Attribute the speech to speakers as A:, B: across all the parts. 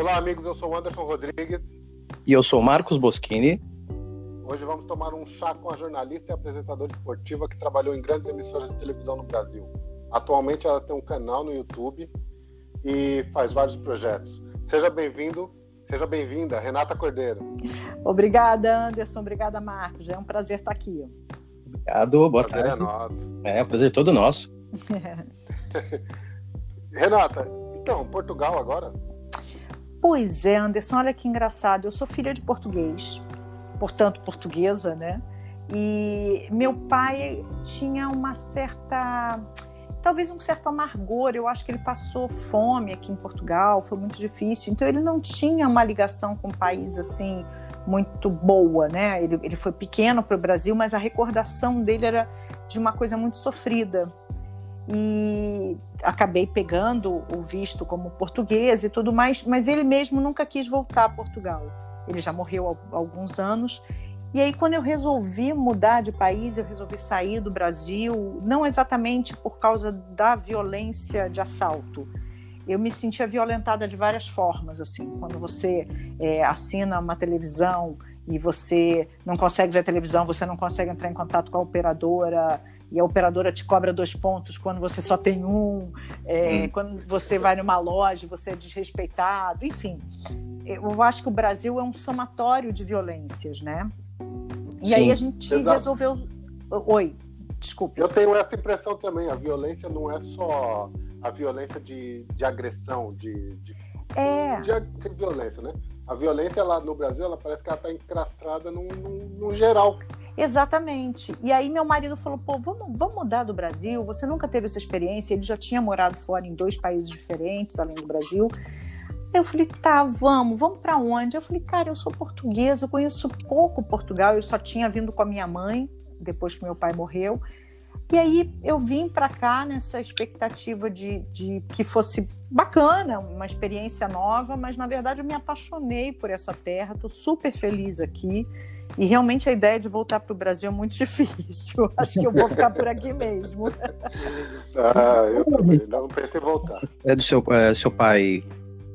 A: Olá, amigos, eu sou o Anderson Rodrigues.
B: E eu sou Marcos Boschini.
A: Hoje vamos tomar um chá com a jornalista e apresentadora esportiva que trabalhou em grandes emissoras de televisão no Brasil. Atualmente ela tem um canal no YouTube e faz vários projetos. Seja bem-vindo, seja bem-vinda, Renata Cordeiro.
C: Obrigada, Anderson. Obrigada, Marcos. É um prazer estar aqui.
B: Obrigado, boa
A: Prazer
B: tarde.
A: É nosso.
B: O prazer todo nosso.
A: Renata, então, Portugal agora?
C: Pois é, Anderson, olha que engraçado. Eu sou filha de português, portanto portuguesa, né? E meu pai tinha uma certa, talvez um certo amargor. Eu acho que ele passou fome aqui em Portugal, foi muito difícil. Então ele não tinha uma ligação com o país assim muito boa, né? Ele foi pequeno para o Brasil, mas a recordação dele era de uma coisa muito sofrida. E acabei pegando o visto como português e tudo mais, mas ele mesmo nunca quis voltar a Portugal. Ele já morreu há alguns anos. E aí, quando eu resolvi mudar de país, eu resolvi sair do Brasil, não exatamente por causa da violência de assalto. Eu me sentia violentada de várias formas, assim. Quando você assina uma televisão e você não consegue ver a televisão, você não consegue entrar em contato com a operadora, e a operadora te cobra 2 pontos quando você só tem um, quando você vai numa loja, você é desrespeitado, enfim. Eu acho que o Brasil é um somatório de violências, né? E
B: Sim,
C: aí a gente resolveu... Oi, desculpe.
A: Eu tenho essa impressão também, a violência não é só a violência de agressão, de violência, né? A violência lá no Brasil, ela parece que ela está encrastrada num geral.
C: Exatamente. E aí meu marido falou, vamos mudar do Brasil, você nunca teve essa experiência, ele já tinha morado fora em 2 países diferentes, além do Brasil. Eu falei, tá, vamos para onde? Eu falei, cara, eu sou portuguesa, eu conheço pouco Portugal, eu só tinha vindo com a minha mãe, depois que meu pai morreu. E aí eu vim para cá nessa expectativa de que fosse bacana, uma experiência nova, mas na verdade eu me apaixonei por essa terra, estou super feliz aqui. E realmente a ideia de voltar para o Brasil é muito difícil. Acho que eu vou ficar por aqui mesmo.
A: Eu também, não pensei em voltar.
B: Seu pai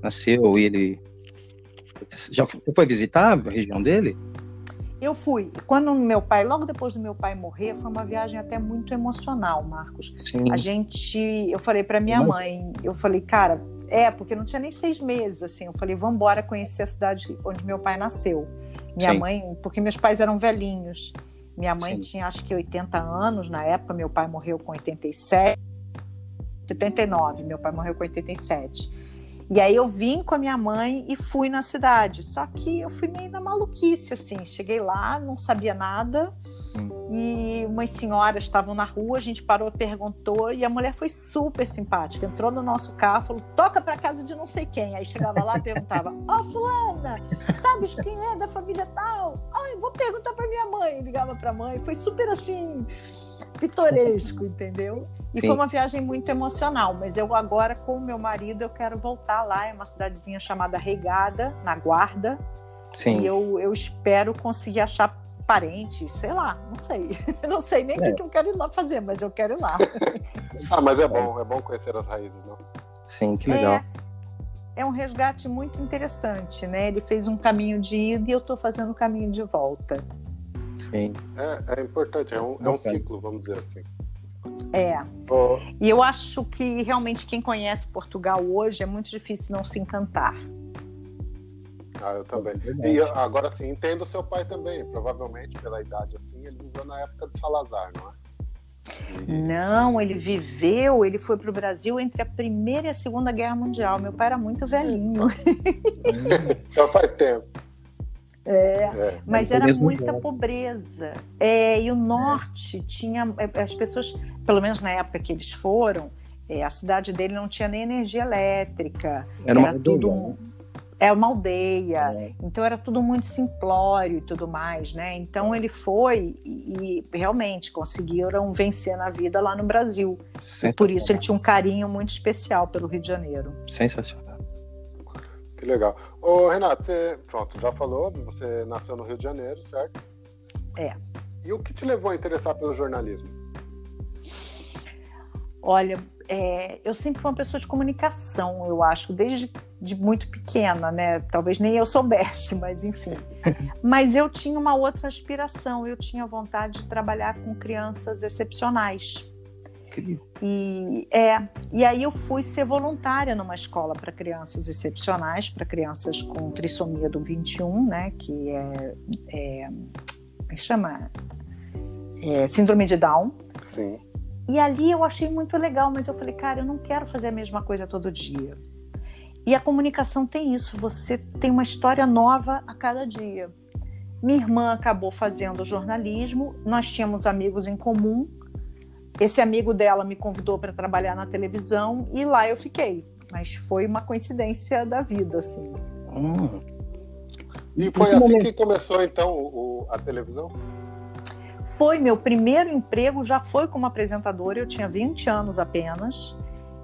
B: nasceu e ele já foi visitar a região dele?
C: Eu fui. Logo depois do meu pai morrer, foi uma viagem até muito emocional, Marcos.
B: Sim.
C: Eu falei para minha mãe, eu falei, cara, porque não tinha nem 6 meses, assim. Eu falei, vamos embora conhecer a cidade onde meu pai nasceu. Minha mãe, porque meus pais eram velhinhos. Minha mãe tinha acho que 80 anos na época, meu pai morreu com 79, meu pai morreu com 87. E aí eu vim com a minha mãe e fui na cidade. Só que eu fui meio na maluquice, assim. Cheguei lá, não sabia nada. E umas senhoras estavam na rua, a gente parou, perguntou, e a mulher foi super simpática. Entrou no nosso carro, falou, toca pra casa de não sei quem. Aí chegava lá e perguntava, fulana, sabes quem é da família tal? Vou perguntar pra minha mãe. Ligava pra mãe, foi super assim, pitoresco, entendeu? E foi uma viagem muito emocional, mas eu agora, com o meu marido, eu quero voltar lá, é uma cidadezinha chamada Reigada, na Guarda. Sim. E eu espero conseguir achar parentes, sei lá, não sei. Não sei nem o que eu quero ir lá fazer, mas eu quero ir lá.
A: Mas é bom conhecer as raízes, não?
B: Sim, que legal.
C: É um resgate muito interessante, né? Ele fez um caminho de ida e eu estou fazendo o caminho de volta.
B: Sim.
A: É importante, é um ciclo, vamos dizer assim.
C: E eu acho que realmente quem conhece Portugal hoje é muito difícil não se encantar.
A: Eu também. E agora sim, entendo o seu pai também. Provavelmente, pela idade assim, ele viveu na época de Salazar, não é?
C: Não, ele foi para o Brasil entre a Primeira e a Segunda Guerra Mundial. Meu pai era muito velhinho.
A: Então faz tempo.
C: Mas era muita pobreza. E o norte tinha... As pessoas, pelo menos na época que eles foram, a cidade dele não tinha nem energia elétrica.
B: Era
C: tudo... É uma aldeia, então era tudo muito simplório e tudo mais, né? Então ele foi e realmente conseguiram vencer na vida lá no Brasil. E por isso ele tinha um carinho muito especial pelo Rio de Janeiro.
B: Sensacional.
A: Que legal. Renato, você já falou, você nasceu no Rio de Janeiro, certo? E o que te levou a interessar pelo jornalismo?
C: Olha, eu sempre fui uma pessoa de comunicação, eu acho. de muito pequena, né? Talvez nem eu soubesse, mas enfim. Mas eu tinha uma outra aspiração, eu tinha vontade de trabalhar com crianças excepcionais. E aí eu fui ser voluntária numa escola para crianças excepcionais, para crianças com trissomia do 21, né? Que chama síndrome de Down.
A: Sim.
C: E ali eu achei muito legal, mas eu falei, cara, eu não quero fazer a mesma coisa todo dia. E a comunicação tem isso, você tem uma história nova a cada dia. Minha irmã acabou fazendo jornalismo, nós tínhamos amigos em comum. Esse amigo dela me convidou para trabalhar na televisão e lá eu fiquei. Mas foi uma coincidência da vida, assim.
A: E foi assim que começou, então, a televisão?
C: Foi, meu primeiro emprego já foi como apresentadora, eu tinha 20 anos apenas.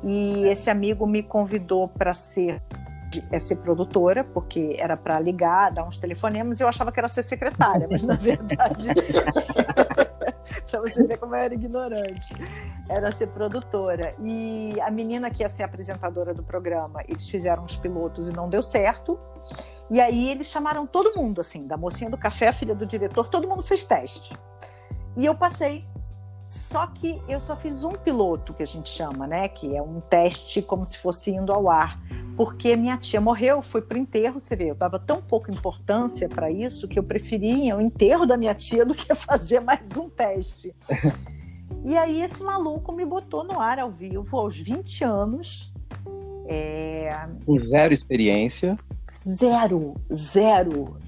C: E esse amigo me convidou para ser produtora, porque era para ligar, dar uns telefonemas, e eu achava que era ser secretária, mas na verdade, para você ver como eu era ignorante, era ser produtora. E a menina que ia ser apresentadora do programa, eles fizeram os pilotos e não deu certo, e aí eles chamaram todo mundo, assim, da mocinha do café, a filha do diretor, todo mundo fez teste. E eu passei. Só que eu só fiz um piloto, que a gente chama, né? Que é um teste como se fosse indo ao ar. Porque minha tia morreu, foi pro enterro, você vê, eu dava tão pouca importância para isso que eu preferia o enterro da minha tia do que fazer mais um teste. E aí esse maluco me botou no ar ao vivo aos 20 anos.
B: Com zero experiência.
C: Zero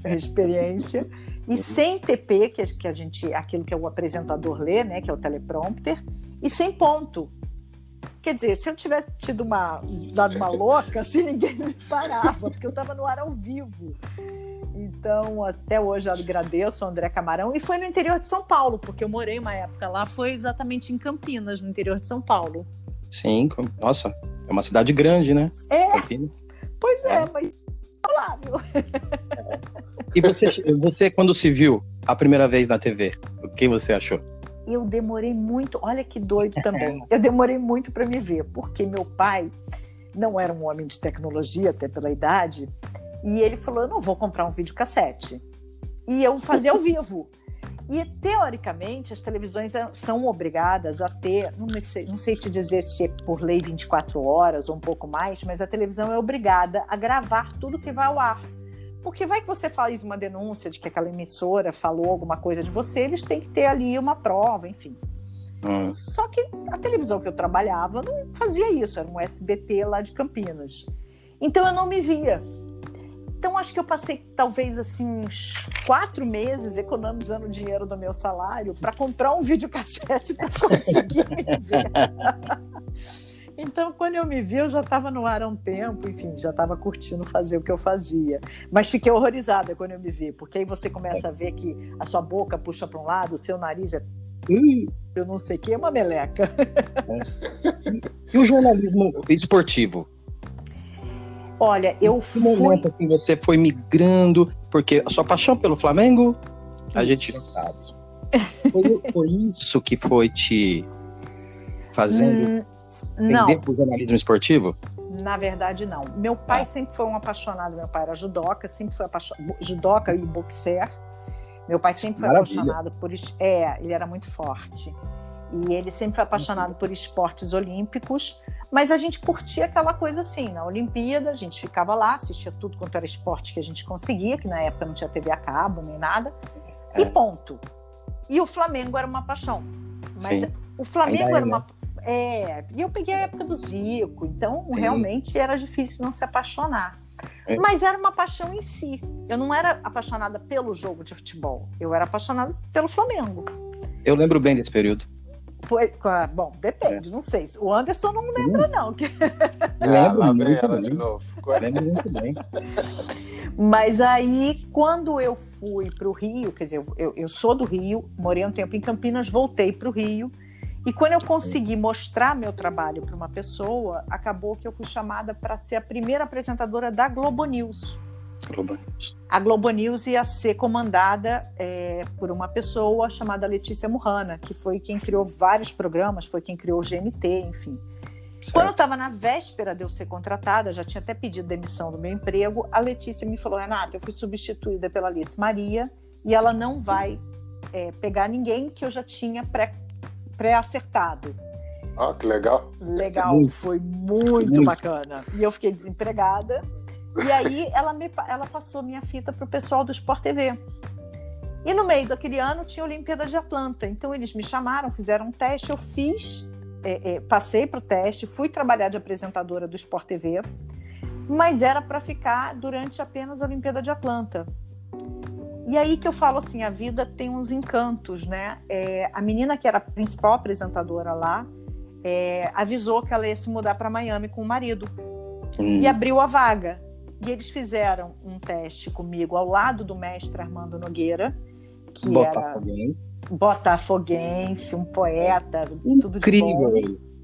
C: experiência. E sem TP, que a gente, aquilo que o apresentador lê, né, que é o teleprompter, e sem ponto. Quer dizer, se eu tivesse dado uma louca, assim, ninguém me parava, porque eu estava no ar ao vivo. Então, até hoje eu agradeço ao André Camarão. E foi no interior de São Paulo, porque eu morei uma época lá, foi exatamente em Campinas, no interior de São Paulo.
B: Sim, nossa, é uma cidade grande, né?
C: Campinas. Pois mas saudável.
B: E você, quando se viu a primeira vez na TV, o que você achou?
C: Eu demorei muito, olha que doido também, eu demorei muito para me ver, porque meu pai não era um homem de tecnologia, até pela idade, e ele falou, eu não vou comprar um videocassete. E eu fazia ao vivo. E, teoricamente, as televisões são obrigadas a ter, não sei te dizer se é por lei 24 horas ou um pouco mais, mas a televisão é obrigada a gravar tudo que vai ao ar. Porque vai que você faz uma denúncia de que aquela emissora falou alguma coisa de você, eles têm que ter ali uma prova, enfim. Só que a televisão que eu trabalhava não fazia isso, era um SBT lá de Campinas. Então eu não me via. Então acho que eu passei talvez assim uns 4 meses economizando dinheiro do meu salário para comprar um videocassete para conseguir me ver. Então, quando eu me vi, eu já estava no ar há um tempo, enfim, já estava curtindo fazer o que eu fazia. Mas fiquei horrorizada quando eu me vi, porque aí você começa a ver que a sua boca puxa para um lado, o seu nariz eu não sei o que, é uma meleca.
B: E o jornalismo esportivo?
C: Olha, eu fui...
B: Que momento assim você foi migrando, porque a sua paixão pelo Flamengo, a gente já sabe. Foi isso que foi te fazendo...
C: Não.
B: Vender pro jornalismo esportivo?
C: Na verdade, não. Meu pai sempre foi um apaixonado. Meu pai era judoca, sempre foi judoca e boxer. Meu pai sempre foi apaixonado por... ele era muito forte. E ele sempre foi apaixonado por esportes olímpicos. Mas a gente curtia aquela coisa assim. Na Olimpíada, a gente ficava lá, assistia tudo quanto era esporte que a gente conseguia, que na época não tinha TV a cabo nem nada. E ponto. E o Flamengo era uma paixão. Mas o Flamengo era uma... e eu peguei a época do Zico, então realmente era difícil não se apaixonar. Mas era uma paixão em si. Eu não era apaixonada pelo jogo de futebol, eu era apaixonada pelo Flamengo.
B: Eu lembro bem desse período.
C: Bom, depende, não sei. O Anderson não lembra, não.
B: Lembro muito bem.
C: Mas aí, quando eu fui para o Rio, quer dizer, eu sou do Rio, morei um tempo em Campinas, voltei para o Rio. E quando eu consegui mostrar meu trabalho para uma pessoa, acabou que eu fui chamada para ser a primeira apresentadora da Globo News. A Globo News ia ser comandada por uma pessoa chamada Letícia Murrana, que foi quem criou vários programas, foi quem criou o GNT, enfim. Quando eu estava na véspera de eu ser contratada, já tinha até pedido demissão do meu emprego, a Letícia me falou: Renata, eu fui substituída pela Alice Maria e ela não vai pegar ninguém que eu já tinha pré-acertado.
A: Ah, que legal.
C: Legal, foi muito bacana. E eu fiquei desempregada. E aí ela passou minha fita para o pessoal do Sport TV. E no meio daquele ano tinha a Olimpíada de Atlanta. Então eles me chamaram, fizeram um teste, eu fiz, passei para o teste, fui trabalhar de apresentadora do Sport TV, mas era para ficar durante apenas a Olimpíada de Atlanta. E aí que eu falo assim, a vida tem uns encantos, né? A menina que era a principal apresentadora lá, avisou que ela ia se mudar para Miami com o marido. E abriu a vaga. E eles fizeram um teste comigo ao lado do mestre Armando Nogueira, que era botafoguense, um poeta, tudo de bom.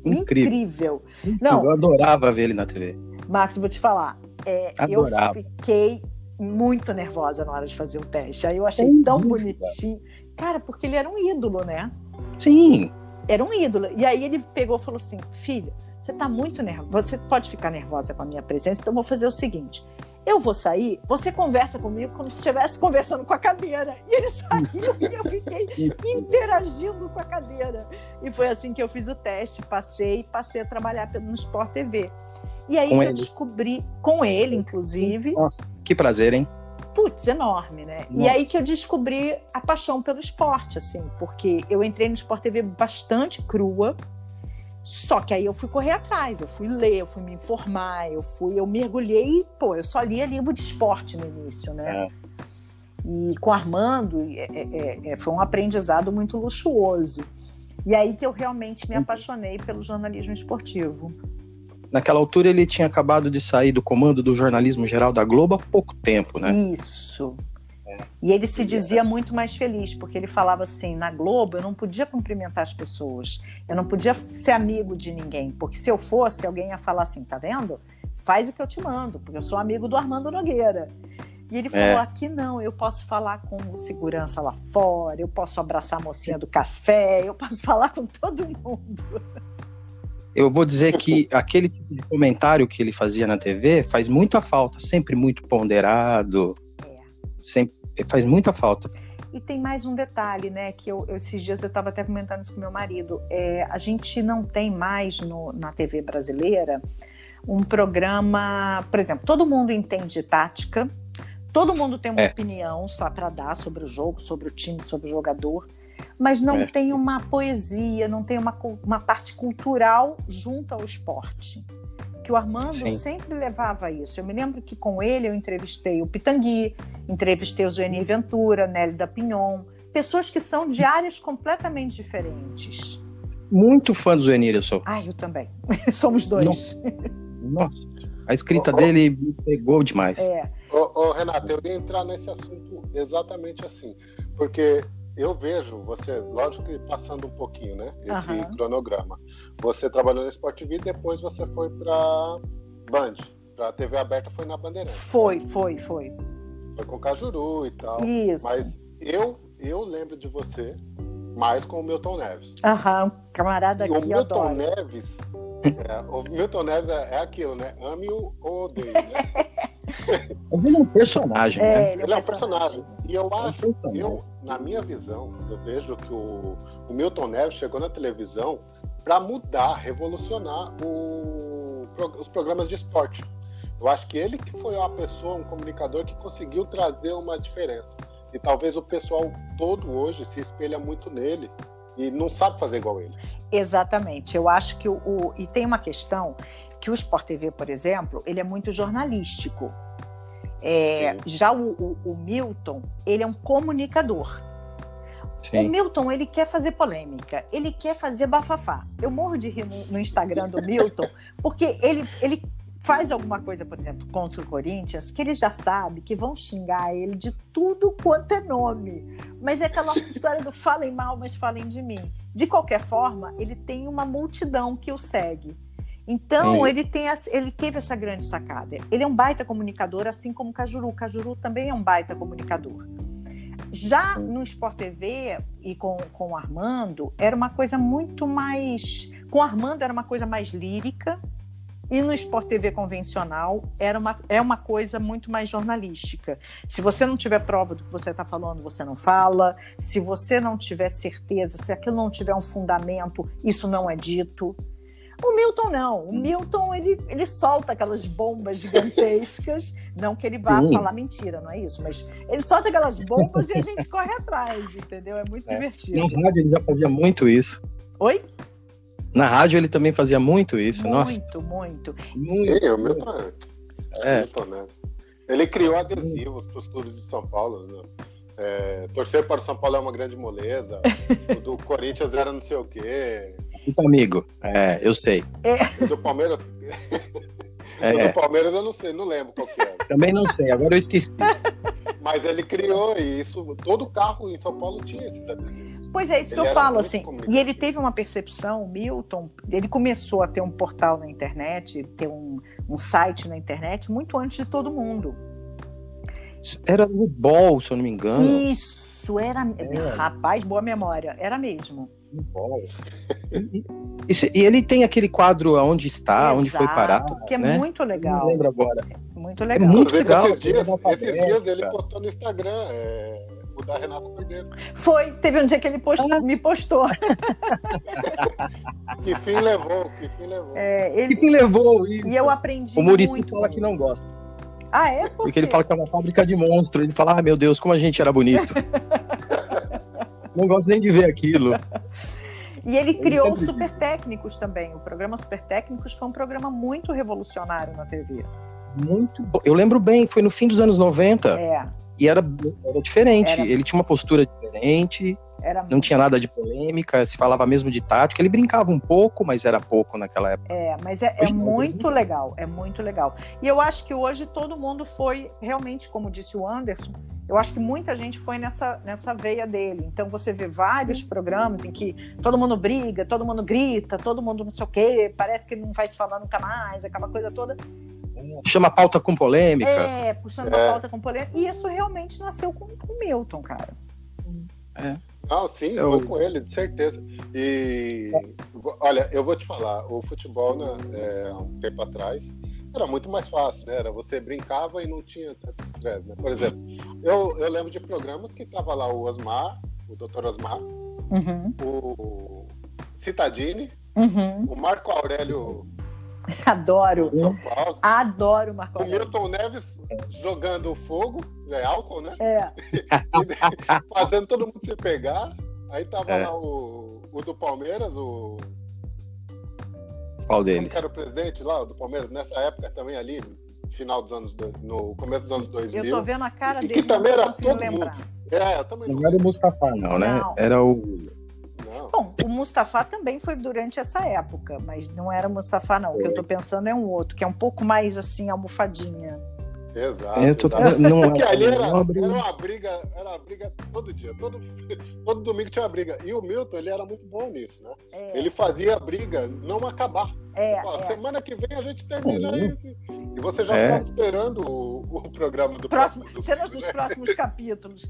C: Incrível. Não,
B: eu adorava ver ele na TV.
C: Marcos, vou te falar, eu fiquei muito nervosa na hora de fazer o teste. Aí eu achei tão bonitinho. Cara, porque ele era um ídolo, né?
B: Sim.
C: Era um ídolo. E aí ele pegou e falou assim: filha, você tá muito nervosa, você pode ficar nervosa com a minha presença, então eu vou fazer o seguinte: eu vou sair, você conversa comigo como se estivesse conversando com a cadeira. E ele saiu e eu fiquei interagindo com a cadeira. E foi assim que eu fiz o teste, passei a trabalhar no Sport TV. E aí eu descobri, com ele inclusive...
B: Nossa, que prazer, hein?
C: Putz, enorme, né? Nossa. E aí que eu descobri a paixão pelo esporte, assim, porque eu entrei no Sport TV bastante crua, só que aí eu fui correr atrás, eu fui ler, eu fui me informar, eu mergulhei, eu só lia livro de esporte no início, né? E com Armando, foi um aprendizado muito luxuoso. E aí que eu realmente me apaixonei pelo jornalismo esportivo.
B: Naquela altura ele tinha acabado de sair do comando do jornalismo geral da Globo há pouco tempo, né?
C: Isso. E ele se dizia muito mais feliz, porque ele falava assim: na Globo eu não podia cumprimentar as pessoas, eu não podia ser amigo de ninguém, porque se eu fosse, alguém ia falar assim: tá vendo? Faz o que eu te mando, porque eu sou amigo do Armando Nogueira. E ele falou: aqui não, eu posso falar com o segurança lá fora, eu posso abraçar a mocinha do café, eu posso falar com todo mundo.
B: Eu vou dizer que aquele tipo de comentário que ele fazia na TV faz muita falta, sempre muito ponderado, sempre faz muita falta.
C: E tem mais um detalhe, né, que esses dias eu estava até comentando isso com meu marido, a gente não tem mais na TV brasileira um programa, por exemplo, todo mundo entende tática, todo mundo tem uma opinião só para dar sobre o jogo, sobre o time, sobre o jogador, mas não tem uma poesia, não tem uma parte cultural junto ao esporte. Que o Armando sempre levava isso. Eu me lembro que com ele eu entrevistei o Pitangui, entrevistei o Zueni Ventura, Nélida Pinhon, pessoas que são de áreas completamente diferentes.
B: Muito fã do Zueni, eu sou.
C: Eu também. Somos dois.
B: Nossa, a escrita dele me pegou demais.
A: Renata, eu ia entrar nesse assunto exatamente assim, porque eu vejo você, lógico que passando um pouquinho, né? Esse cronograma. Você trabalhou no Sport TV e depois você foi para Band, para a TV aberta, foi na Bandeirantes.
C: Foi.
A: Foi com Cajuru e tal.
C: Isso.
A: Mas eu lembro de você mais com o Milton Neves.
C: Camarada aqui,
A: o Milton Neves, o Milton Neves é aquilo, né? Ame-o ou odeie, né?
B: Ele é um personagem, né?
A: Ele é um personagem. E eu acho, na minha visão, eu vejo que o Milton Neves chegou na televisão para mudar, revolucionar os programas de esporte. Eu acho que ele que foi uma pessoa, um comunicador que conseguiu trazer uma diferença. E talvez o pessoal todo hoje se espelha muito nele e não sabe fazer igual ele.
C: Exatamente. Eu acho que e tem uma questão que o Sport TV, por exemplo, ele é muito jornalístico. Já o Milton, ele é um comunicador. Sim. O Milton, ele quer fazer polêmica, ele quer fazer bafafá. Eu morro de rir no Instagram do Milton, porque ele faz alguma coisa, por exemplo, contra o Corinthians, que ele já sabe que vão xingar ele de tudo quanto é nome. Mas é aquela história do falem mal, mas falem de mim. De qualquer forma, ele tem uma multidão que o segue. Então, ele teve essa grande sacada. Ele é um baita comunicador, assim como o Cajuru. O Cajuru também é um baita comunicador. Já no Sport TV e com o Armando, era uma coisa muito mais Com o Armando era uma coisa mais lírica, e no Sport TV convencional é uma coisa muito mais jornalística. Se você não tiver prova do que você está falando, você não fala. Se você não tiver certeza, se aquilo não tiver um fundamento, isso não é dito. O Milton não. O Milton, ele solta aquelas bombas gigantescas. Não que ele vá falar mentira, não é isso. Mas ele solta aquelas bombas e a gente corre atrás, entendeu? É muito divertido.
B: Na rádio ele já fazia muito isso.
C: Oi?
B: Na rádio ele também fazia muito isso. Nossa.
C: Muito.
A: Sim, o Milton né? Ele criou adesivos para os clubes de São Paulo, né? Torcer para o São Paulo é uma grande moleza. O do Corinthians era não sei o quê.
B: Muito amigo, eu sei.
A: O do Palmeiras. O do Palmeiras eu não sei, não lembro qual que era.
B: Também não sei, agora eu esqueci.
A: Mas ele criou e isso, todo carro em São Paulo tinha esses adesivos.
C: Pois é, isso que eu falo, assim. E ele teve uma percepção, o Milton, ele começou a ter um portal na internet, ter um site na internet muito antes de todo mundo.
B: Era no Ball, se eu não me engano.
C: Isso, era. Rapaz, boa memória, era mesmo.
B: E ele tem aquele quadro Aonde Está,
C: Exato,
B: onde foi parar.
C: Que é muito legal.
B: Não lembro agora.
C: Muito legal.
B: Muito legal.
A: Esses dias ele postou no Instagram, o da Renata Cordeiro.
C: Teve um dia que ele me postou.
A: Que fim levou.
B: Que fim levou isso?
C: E eu aprendi
B: muito. O Maurício fala
C: muito.
B: que não gosta.
C: Ah, é?
B: Porque ele fala que é uma fábrica de monstro. Ele fala, meu Deus, como a gente era bonito. Não gosto nem de ver aquilo.
C: E ele criou o Super Técnicos também. O programa Super Técnicos foi um programa muito revolucionário na TV.
B: Muito bom. Eu lembro bem, foi no fim dos anos 90. E era diferente. Ele tinha uma postura diferente. Não tinha nada de polêmica, se falava mesmo de tática. Ele brincava um pouco, mas era pouco naquela época.
C: Mas é muito legal, é muito legal. E eu acho que hoje todo mundo foi, realmente, como disse o Anderson, eu acho que muita gente foi nessa veia dele. Então você vê vários programas em que todo mundo briga, todo mundo grita, todo mundo não sei o quê, parece que não vai se falar nunca mais, aquela coisa toda.
B: Chama pauta com polêmica.
C: Puxando uma pauta com polêmica. E isso realmente nasceu com o Milton, cara.
A: Não, sim, foi com ele, de certeza. E, olha, eu vou te falar, o futebol, né, há um tempo atrás, era muito mais fácil, né? Você brincava e não tinha tanto estresse, né? Por exemplo, eu lembro de programas que tava lá o Osmar, o Dr. Osmar, o Cittadini, o Marco Aurélio.
C: Adoro.
A: São Paulo.
C: Adoro o Marco Aurélio.
A: O Milton Neves jogando fogo, álcool, né? Fazendo todo mundo se pegar. Aí tava lá o do Palmeiras,
B: Qual deles?
A: Como era o presidente lá, do Palmeiras, nessa época também ali, no começo dos anos 2000.
C: Eu tô vendo a cara dele,
A: que também era todo
C: lembrar.
A: mundo. Eu também
B: não era o Mustafa, não, né?
C: Não.
B: Era o...
A: Não.
C: Bom, o Mustafa também foi durante essa época, mas não era o Mustafa, não. O que eu tô pensando é um outro, que é um pouco mais, assim, almofadinha.
A: Exato. Porque ali era uma briga todo dia. Todo domingo tinha uma briga. E o Milton, ele era muito bom nisso, né? Ele fazia a briga não acabar. Semana que vem a gente termina isso. E você já estava esperando o programa do próximo.
C: Cenas dos próximos capítulos.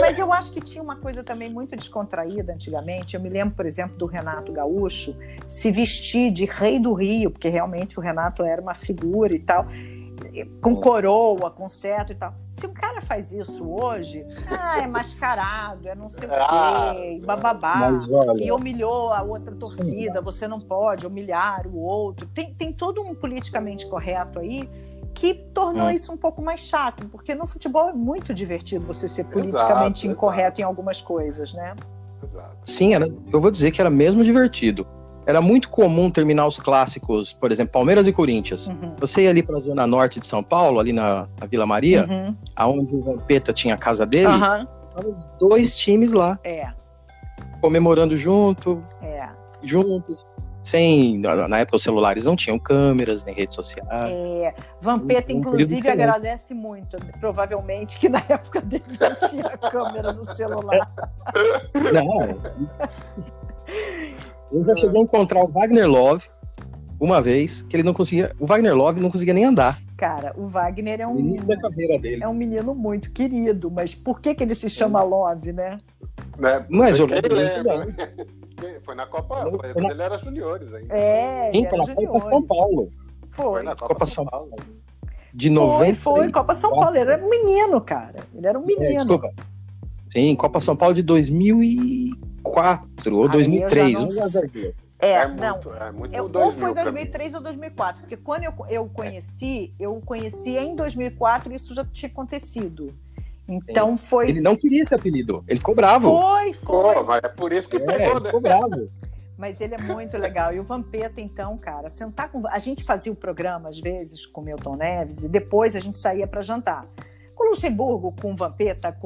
C: Mas eu acho que tinha uma coisa também muito descontraída antigamente. Eu me lembro, por exemplo, do Renato Gaúcho se vestir de rei do Rio, porque realmente o Renato era uma figura e tal, com coroa, com cetro e tal. Se um cara faz isso hoje, é mascarado, é não sei o quê, bababá, e humilhou a outra torcida, você não pode humilhar o outro. Tem todo um politicamente correto aí que tornou isso um pouco mais chato, porque no futebol é muito divertido você ser politicamente incorreto em algumas coisas, né?
B: Sim, eu vou dizer que era mesmo divertido. Era muito comum terminar os clássicos, por exemplo, Palmeiras e Corinthians. Você ia ali para a zona norte de São Paulo, ali na Vila Maria, aonde o Vampeta tinha a casa dele, estavam os dois times lá. Comemorando juntos. Na época os celulares não tinham câmeras, nem redes sociais.
C: Vampeta, inclusive, agradece muito. Provavelmente que na época dele não tinha câmera no celular.
B: Não. Eu já cheguei a encontrar o Wagner Love uma vez, que ele não conseguia. O Wagner Love não conseguia nem andar.
C: Cara, o Wagner é
B: da carreira dele.
C: É um menino muito querido, mas por que ele se chama Love, né?
B: Mas eu
A: Foi na Copa, ele era juniores ainda.
C: Ele era
B: na Copa São Paulo.
C: Foi
B: na Copa São Paulo. De 90.
C: Foi, Copa São Paulo. Ele era um menino, cara. Ele era um menino.
B: Sim, Copa São Paulo de 2004 ou 2003.
C: Ou foi 2003 ou 2004, porque quando eu conheci em 2004 e isso já tinha acontecido. Então foi.
B: Ele não queria esse apelido, ele ficou bravo.
C: Foi.
A: Mas é por isso que pegou, né?
B: Ficou bravo.
C: Mas ele é muito legal. E o Vampeta, então, cara, sentar com. A gente fazia o programa, às vezes, com o Milton Neves, e depois a gente saía para jantar. Com o Luxemburgo, com o Vampeta,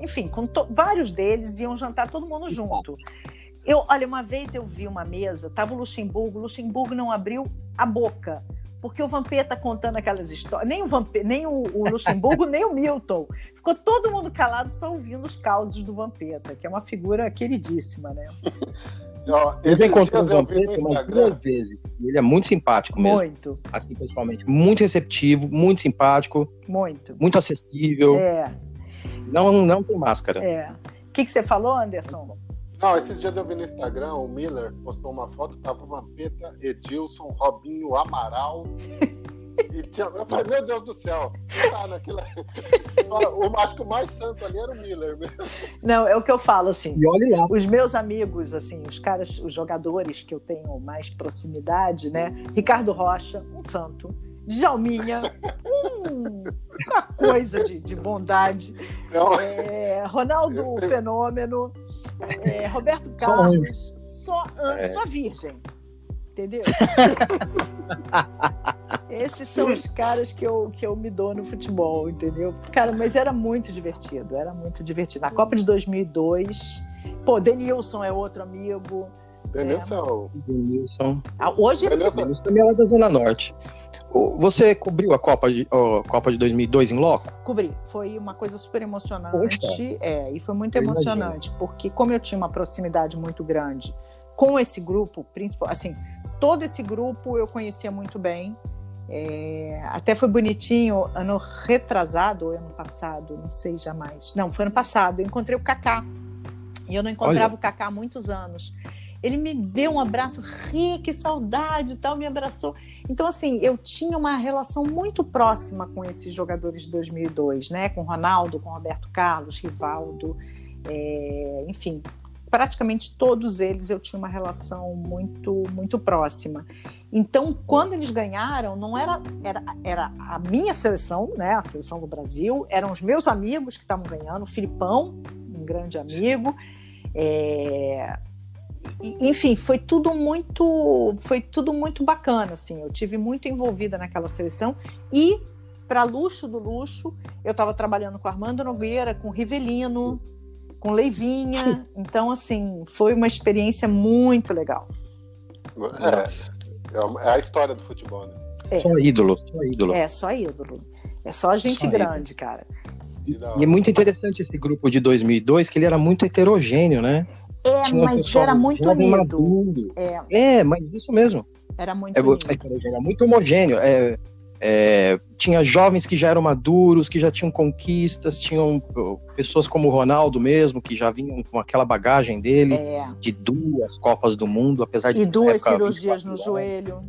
C: enfim, com vários deles iam jantar todo mundo junto. Olha, uma vez eu vi uma mesa, tava o Luxemburgo não abriu a boca, porque o Vampeta contando aquelas histórias, nem o Luxemburgo, nem o Milton. Ficou todo mundo calado só ouvindo os causos do Vampeta, que é uma figura queridíssima, né?
B: Eu já encontrei o Vampeta umas 2 vezes. Ele é muito simpático mesmo.
C: Muito.
B: Aqui, pessoalmente. Muito receptivo, muito simpático. Muito acessível. Não tem máscara.
C: O que você falou, Anderson?
A: Não, esses dias eu vi no Instagram, o Miller postou uma foto, tava o Vampeta, Edilson, Robinho, Amaral. Eu falei, meu Deus do céu, naquela... Acho que o mais santo ali era o Miller mesmo.
C: Não, é o que eu falo, assim.
B: E olha lá.
C: Os meus amigos, assim, os jogadores que eu tenho mais proximidade, né? Ricardo Rocha, um santo. Djalminha, uma coisa de bondade. Ronaldo Fenômeno. Roberto Carlos, só virgem, entendeu? Esses são os caras que eu me dou no futebol, entendeu? Cara, mas era muito divertido. Na Copa de 2002, Denilson é outro amigo.
A: Denilson.
C: Hoje
B: Denilson também é lá da Zona Norte. Você cobriu a Copa de 2002 em loco?
C: Cobri. Foi uma coisa super emocionante. E foi muito emocionante, porque como eu tinha uma proximidade muito grande com esse grupo, assim, todo esse grupo eu conhecia muito bem. Até foi bonitinho, ano retrasado ou ano passado, não sei jamais. Não, foi ano passado, eu encontrei o Kaká. E eu não encontrava o Kaká há muitos anos. Ele me deu um abraço, que saudade e tal, me abraçou. Então, assim, eu tinha uma relação muito próxima com esses jogadores de 2002, né? Com Ronaldo, com Roberto Carlos, Rivaldo, enfim, praticamente todos eles eu tinha uma relação muito, muito próxima. Então, quando eles ganharam, não era a minha seleção, né? A seleção do Brasil, eram os meus amigos que estavam ganhando, o Filipão, um grande amigo, enfim, foi tudo muito bacana, assim. Eu tive muito envolvida naquela seleção e, para luxo do luxo, eu estava trabalhando com Armando Nogueira, com Rivelino, com Leivinha. Então, assim, foi uma experiência muito legal.
A: É a história do futebol, né?
B: Só ídolo.
C: Só ídolo. É só gente grande, cara.
B: E é muito interessante esse grupo de 2002, que ele era muito heterogêneo, né?
C: Mas era muito unido.
B: Mas isso mesmo.
C: Era muito unido.
B: Era muito homogêneo. Tinha jovens que já eram maduros, que já tinham conquistas, tinham pessoas como o Ronaldo mesmo, que já vinham com aquela bagagem dele, de 2 Copas do Mundo, apesar de...
C: E 2 cirurgias no joelho.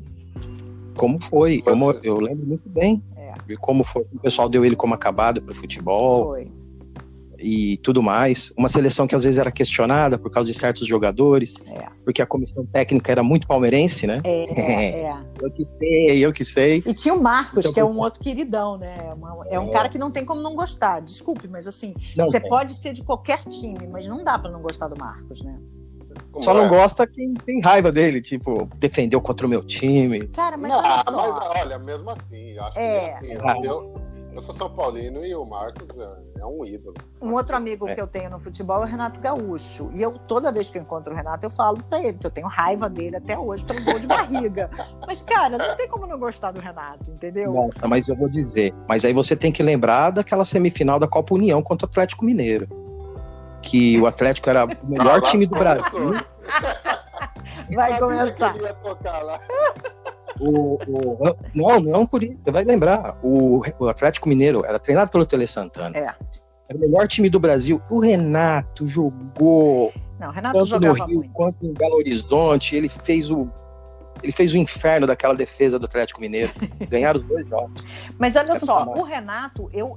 B: Como foi? Eu lembro muito bem de como foi. O pessoal deu ele como acabado para o futebol.
C: Foi.
B: E tudo mais. Uma seleção que às vezes era questionada por causa de certos jogadores, porque a comissão técnica era muito palmeirense, né? Eu que sei.
C: E tinha o Marcos, então, que é um outro queridão, né? Um cara que não tem como não gostar. Desculpe, mas assim, você pode ser de qualquer time, mas não dá pra não gostar do Marcos, né?
B: Só não gosta quem tem raiva dele, tipo, defendeu contra o meu time.
C: Cara, mas olha só.
A: Mas olha, mesmo assim, acho que assim, eu sou São Paulino e o Marcos é um ídolo.
C: Um outro amigo que eu tenho no futebol é o Renato Gaúcho. E toda vez que eu encontro o Renato, eu falo pra ele que eu tenho raiva dele até hoje pelo gol de barriga. Mas, cara, não tem como não gostar do Renato, entendeu?
B: Nossa, mas eu vou dizer. Mas aí você tem que lembrar daquela semifinal da Copa União contra o Atlético Mineiro. Que o Atlético era o melhor time do Brasil.
C: Vai começar.
B: Não por isso. Você vai lembrar. O Atlético Mineiro era treinado pelo Tele Santana. Era o melhor time do Brasil. O Renato jogou
C: Não, o Renato
B: tanto
C: jogava
B: no Rio
C: muito.
B: quanto em Belo Horizonte, ele fez o inferno daquela defesa do Atlético Mineiro. Ganharam os 2 jogos.
C: Mas olha só, o Renato, eu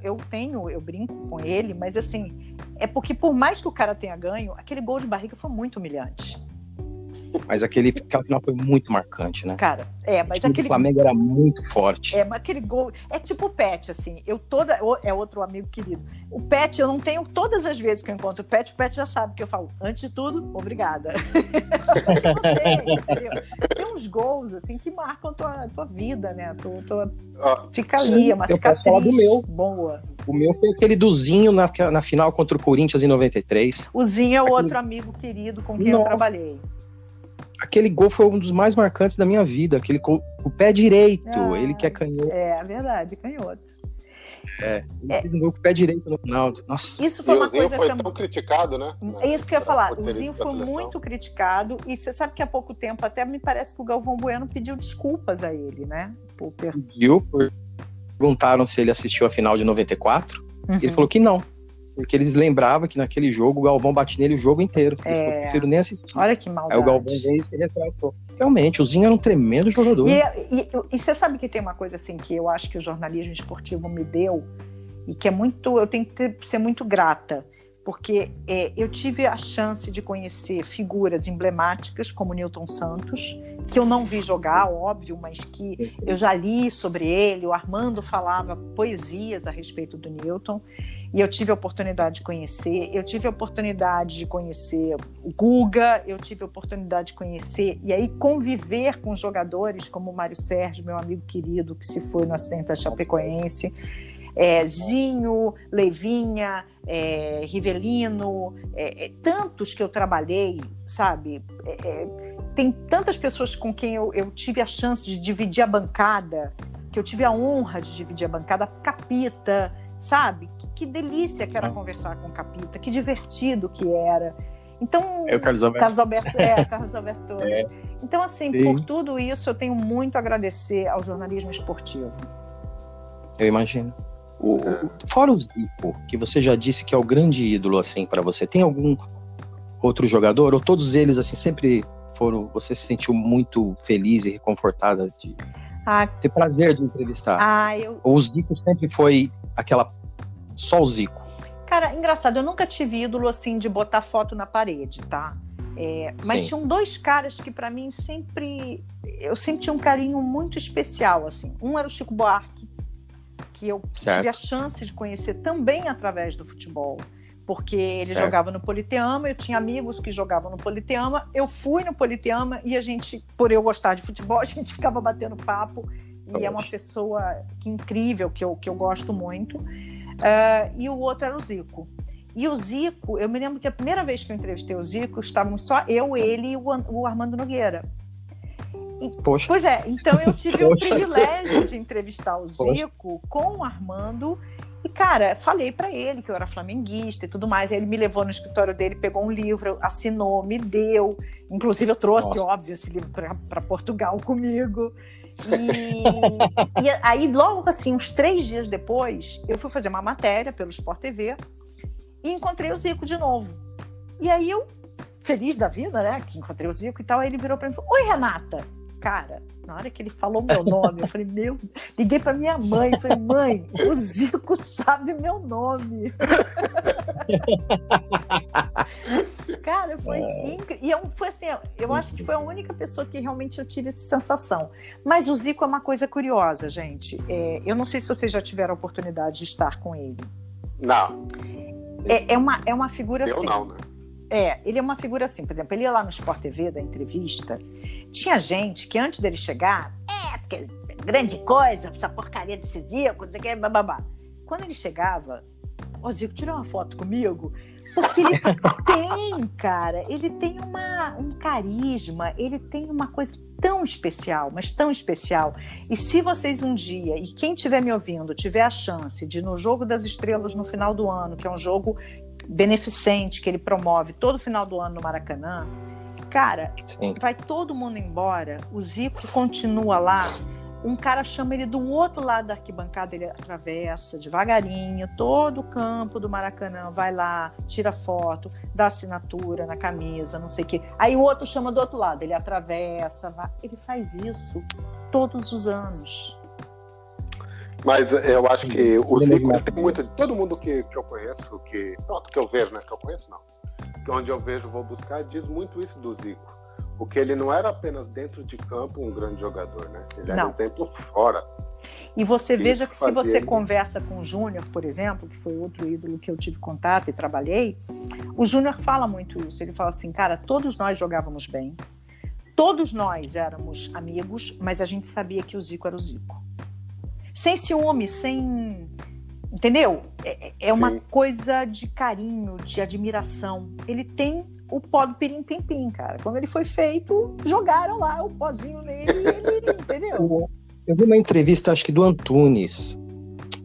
C: brinco com ele, mas assim, é porque por mais que o cara tenha ganho, aquele gol de barriga foi muito humilhante.
B: Mas aquele final foi muito marcante, né?
C: Cara, mas
B: aquele... O Flamengo era muito forte.
C: Mas aquele gol... É tipo o Pet, assim. É outro amigo querido. O Pet, eu não tenho... Todas as vezes que eu encontro o Pet já sabe que eu falo, antes de tudo, obrigada. Tem uns gols, assim, que marcam a tua vida, né? Fica ali, é uma cicatriz
B: do meu.
C: Boa.
B: O meu foi aquele do Zinho na final contra o Corinthians em 93.
C: O Zinho é o outro amigo querido com quem eu trabalhei.
B: Aquele gol foi um dos mais marcantes da minha vida. Aquele gol, o pé direito, ele que é canhoto.
C: É verdade, canhoto.
B: Ele fez um gol com o pé direito no final. Nossa.
C: Isso foi uma coisa
A: foi tão criticado, né?
C: É isso que eu ia falar. O Zinho foi muito criticado. E você sabe que há pouco tempo, até me parece que o Galvão Bueno pediu desculpas a ele, né?
B: Perguntaram se ele assistiu a final de 94. Ele falou que não. Porque eles lembravam que naquele jogo o Galvão bate nele o jogo inteiro. Ele falou, prefiro nem assistir.
C: Olha que maldade.
B: Aí o Galvão veio e se retratou. Realmente, o Zinho era um tremendo jogador.
C: E você sabe que tem uma coisa assim que eu acho que o jornalismo esportivo me deu e que eu tenho que ser muito grata, porque eu tive a chance de conhecer figuras emblemáticas como Newton Santos, que eu não vi jogar, óbvio, mas que eu já li sobre ele. O Armando falava poesias a respeito do Newton, e eu tive a oportunidade de conhecer. Eu tive a oportunidade de conhecer o Guga, eu tive a oportunidade de conhecer e aí conviver com jogadores como o Mário Sérgio, meu amigo querido, que se foi no acidente da Chapecoense, Zinho, Leivinha, Rivelino, tantos que eu trabalhei, sabe? Tem tantas pessoas com quem eu tive a chance de dividir a bancada, que eu tive a honra de dividir a bancada. Capita, sabe? Que delícia que era conversar com o Capita, que divertido que era. Então,
B: o Carlos Alberto.
C: Carlos Alberto Torres. Então, assim, por tudo isso, eu tenho muito a agradecer ao jornalismo esportivo.
B: Eu imagino. Fora o Zico, que você já disse que é o grande ídolo, assim, para você, tem algum outro jogador? Ou todos eles, assim, sempre foram... Você se sentiu muito feliz e reconfortada de ter prazer de entrevistar? Ou o Zico sempre foi só o Zico?
C: Cara, engraçado, eu nunca tive ídolo, assim, de botar foto na parede, tá? Mas tinham 2 caras que, para mim, eu sempre tinha um carinho muito especial, assim. Um era o Chico Buarque, que eu tive a chance de conhecer também através do futebol, porque ele jogava no Politeama, eu tinha amigos que jogavam no Politeama, eu fui no Politeama e a gente, por eu gostar de futebol, a gente ficava batendo papo, e é uma pessoa incrível, que eu gosto muito. E o outro era o Zico. E o Zico, eu me lembro que a primeira vez que eu entrevistei o Zico, estávamos só eu, ele e o Armando Nogueira.
B: Poxa.
C: Pois então eu tive o privilégio de entrevistar o Zico com o Armando. E, cara, falei pra ele que eu era flamenguista e tudo mais. Aí ele me levou no escritório dele, pegou um livro, assinou, me deu. Inclusive, eu trouxe, óbvio, esse livro para Portugal comigo. E aí, logo assim, uns 3 dias depois, eu fui fazer uma matéria pelo Sport TV e encontrei o Zico de novo. E aí eu, feliz da vida, né, que encontrei o Zico e tal, aí ele virou pra mim e falou: "Oi, Renata." Cara, na hora que ele falou meu nome, eu falei, liguei pra minha mãe, falei, mãe, o Zico sabe meu nome. Cara, foi incrível. E foi assim, eu acho que foi a única pessoa que realmente eu tive essa sensação. Mas o Zico é uma coisa curiosa, gente. Eu não sei se vocês já tiveram a oportunidade de estar com ele.
A: Não.
C: É uma figura assim.
A: Eu não, né?
C: Ele é uma figura assim, por exemplo, ele ia lá no Sport TV da entrevista, tinha gente que antes dele chegar, porque grande coisa, essa porcaria desse Zico, não sei o que, bababá. Quando ele chegava, Zico, tira uma foto comigo, porque ele tem, cara, ele tem um carisma, ele tem uma coisa tão especial, mas tão especial. E se vocês um dia, e quem estiver me ouvindo, tiver a chance de ir no Jogo das Estrelas no final do ano, que é um jogo beneficente que ele promove todo final do ano no Maracanã, cara, vai todo mundo embora, o Zico continua lá um cara chama ele do outro lado da arquibancada, ele atravessa devagarinho todo o campo do Maracanã, vai lá, tira foto, dá assinatura na camisa, não sei o quê. Aí o outro chama do outro lado, ele atravessa, vai. Ele faz isso todos os anos.
A: Mas eu acho que o Zico tem muito. Todo mundo que eu conheço, que eu vejo, né? Que eu conheço, não. Que onde eu vejo, vou buscar, diz muito isso do Zico. Porque ele não era apenas dentro de campo um grande jogador, né? Ele era exemplo fora.
C: E você veja que se você conversa com o Júnior, por exemplo, que foi outro ídolo que eu tive contato e trabalhei, o Júnior fala muito isso. Ele fala assim, cara, todos nós jogávamos bem, todos nós éramos amigos, mas a gente sabia que o Zico era o Zico. Sem ciúme, sem... Entendeu? É uma coisa de carinho, de admiração. Ele tem o pó do pirim-pim-pim, cara. Quando ele foi feito, jogaram lá o pozinho nele e ele, entendeu?
B: Eu vi uma entrevista, acho que do Antunes.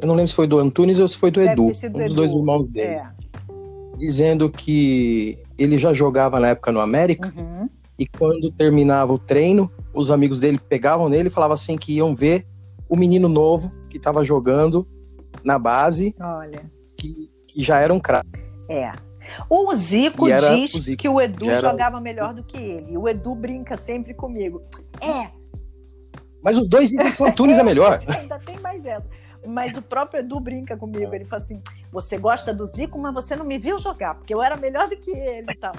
B: Eu não lembro se foi do Antunes ou se foi do Edu. Um dos dois irmãos dele. Dizendo que ele já jogava na época no América e quando terminava o treino, os amigos dele pegavam nele e falavam assim que iam ver o menino novo que estava jogando na base, que já era um craque.
C: O Zico diz que o Edu jogava melhor do que ele. O Edu brinca sempre comigo.
B: Mas os dois dizem que o Antunes é melhor.
C: Ainda tem mais essa. Mas o próprio Edu brinca comigo. Ele fala assim, você gosta do Zico, mas você não me viu jogar, porque eu era melhor do que ele e tal.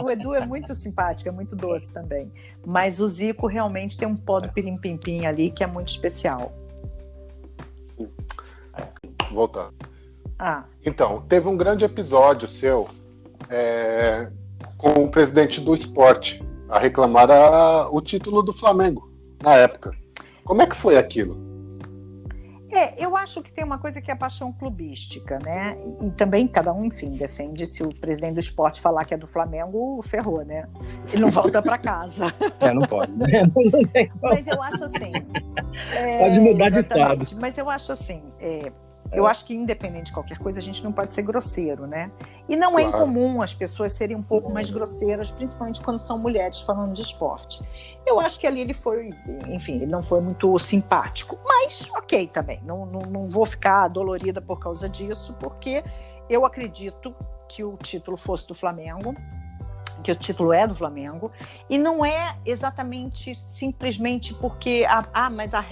C: O Edu é muito simpático, é muito doce também. Mas o Zico realmente tem um pó do pirim-pim-pim ali que é muito especial.
A: Voltando. Então, teve um grande episódio seu com o presidente do esporte a reclamar o título do Flamengo na época. Como é que foi aquilo?
C: Eu acho que tem uma coisa que é a paixão clubística, né? E também cada um, enfim, defende. Se o presidente do esporte falar que é do Flamengo, ferrou, né? Ele não volta para casa.
B: Não pode, né?
C: Mas eu acho assim...
B: pode mudar de estado.
C: Mas eu acho assim... Eu acho que, independente de qualquer coisa, a gente não pode ser grosseiro, né? E não é incomum as pessoas serem um pouco mais grosseiras, principalmente quando são mulheres falando de esporte. Eu acho que ali ele foi, enfim, ele não foi muito simpático. Mas, ok, também. Não vou ficar dolorida por causa disso, porque eu acredito que o título fosse do Flamengo, que o título é do Flamengo, e não é exatamente, simplesmente porque,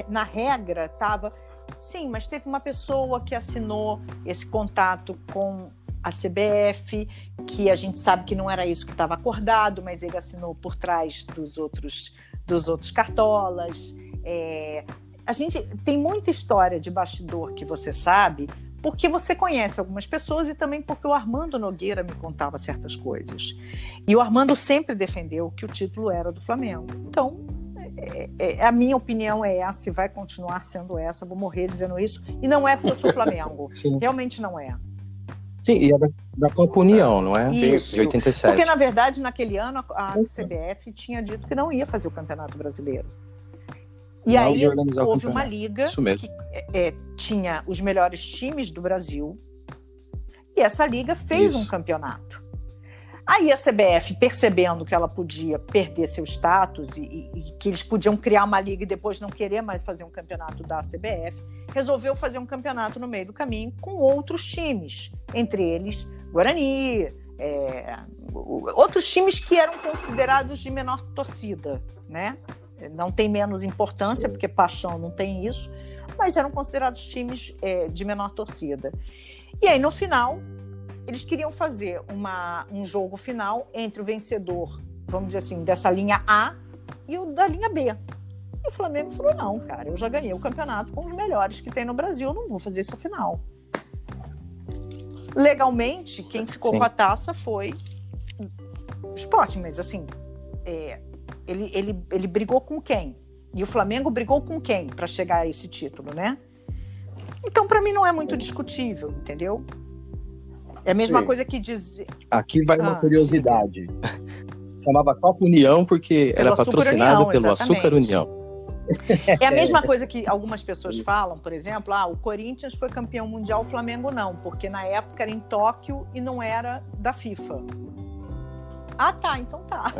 C: na regra estava... Sim, mas teve uma pessoa que assinou esse contato com a CBF, que a gente sabe que não era isso que estava acordado, mas ele assinou por trás dos outros cartolas. A gente tem muita história de bastidor que você sabe, porque você conhece algumas pessoas e também porque o Armando Nogueira me contava certas coisas. E o Armando sempre defendeu que o título era do Flamengo. Então... a minha opinião é essa e vai continuar sendo essa, vou morrer dizendo isso, e não é porque eu sou Flamengo, realmente não é.
B: Sim, e é da Copa União, não é?
C: Isso.
B: De 87.
C: Porque, na verdade, naquele ano, a CBF tinha dito que não ia fazer o Campeonato Brasileiro. E
B: não
C: aí houve uma liga que tinha os melhores times do Brasil, e essa liga fez um campeonato. Aí a CBF, percebendo que ela podia perder seu status e que eles podiam criar uma liga e depois não querer mais fazer um campeonato da CBF, resolveu fazer um campeonato no meio do caminho com outros times, entre eles Guarani, outros times que eram considerados de menor torcida, né? Não tem menos importância, porque paixão não tem isso, mas eram considerados times de menor torcida. E aí, no final... eles queriam fazer um jogo final entre o vencedor, vamos dizer assim, dessa linha A e o da linha B. E o Flamengo falou, não, cara, eu já ganhei o campeonato com os melhores que tem no Brasil, eu não vou fazer essa final. Legalmente, quem ficou com a taça foi o Sporting, mas assim, ele brigou com quem? E o Flamengo brigou com quem para chegar a esse título, né? Então, para mim, não é muito discutível, entendeu? É a mesma coisa que dizer...
B: Aqui vai uma curiosidade. Chamava Copa União porque era patrocinada pelo Açúcar União.
C: É a mesma coisa que algumas pessoas falam, por exemplo, o Corinthians foi campeão mundial, o Flamengo não, porque na época era em Tóquio e não era da FIFA. Ah, tá, então tá.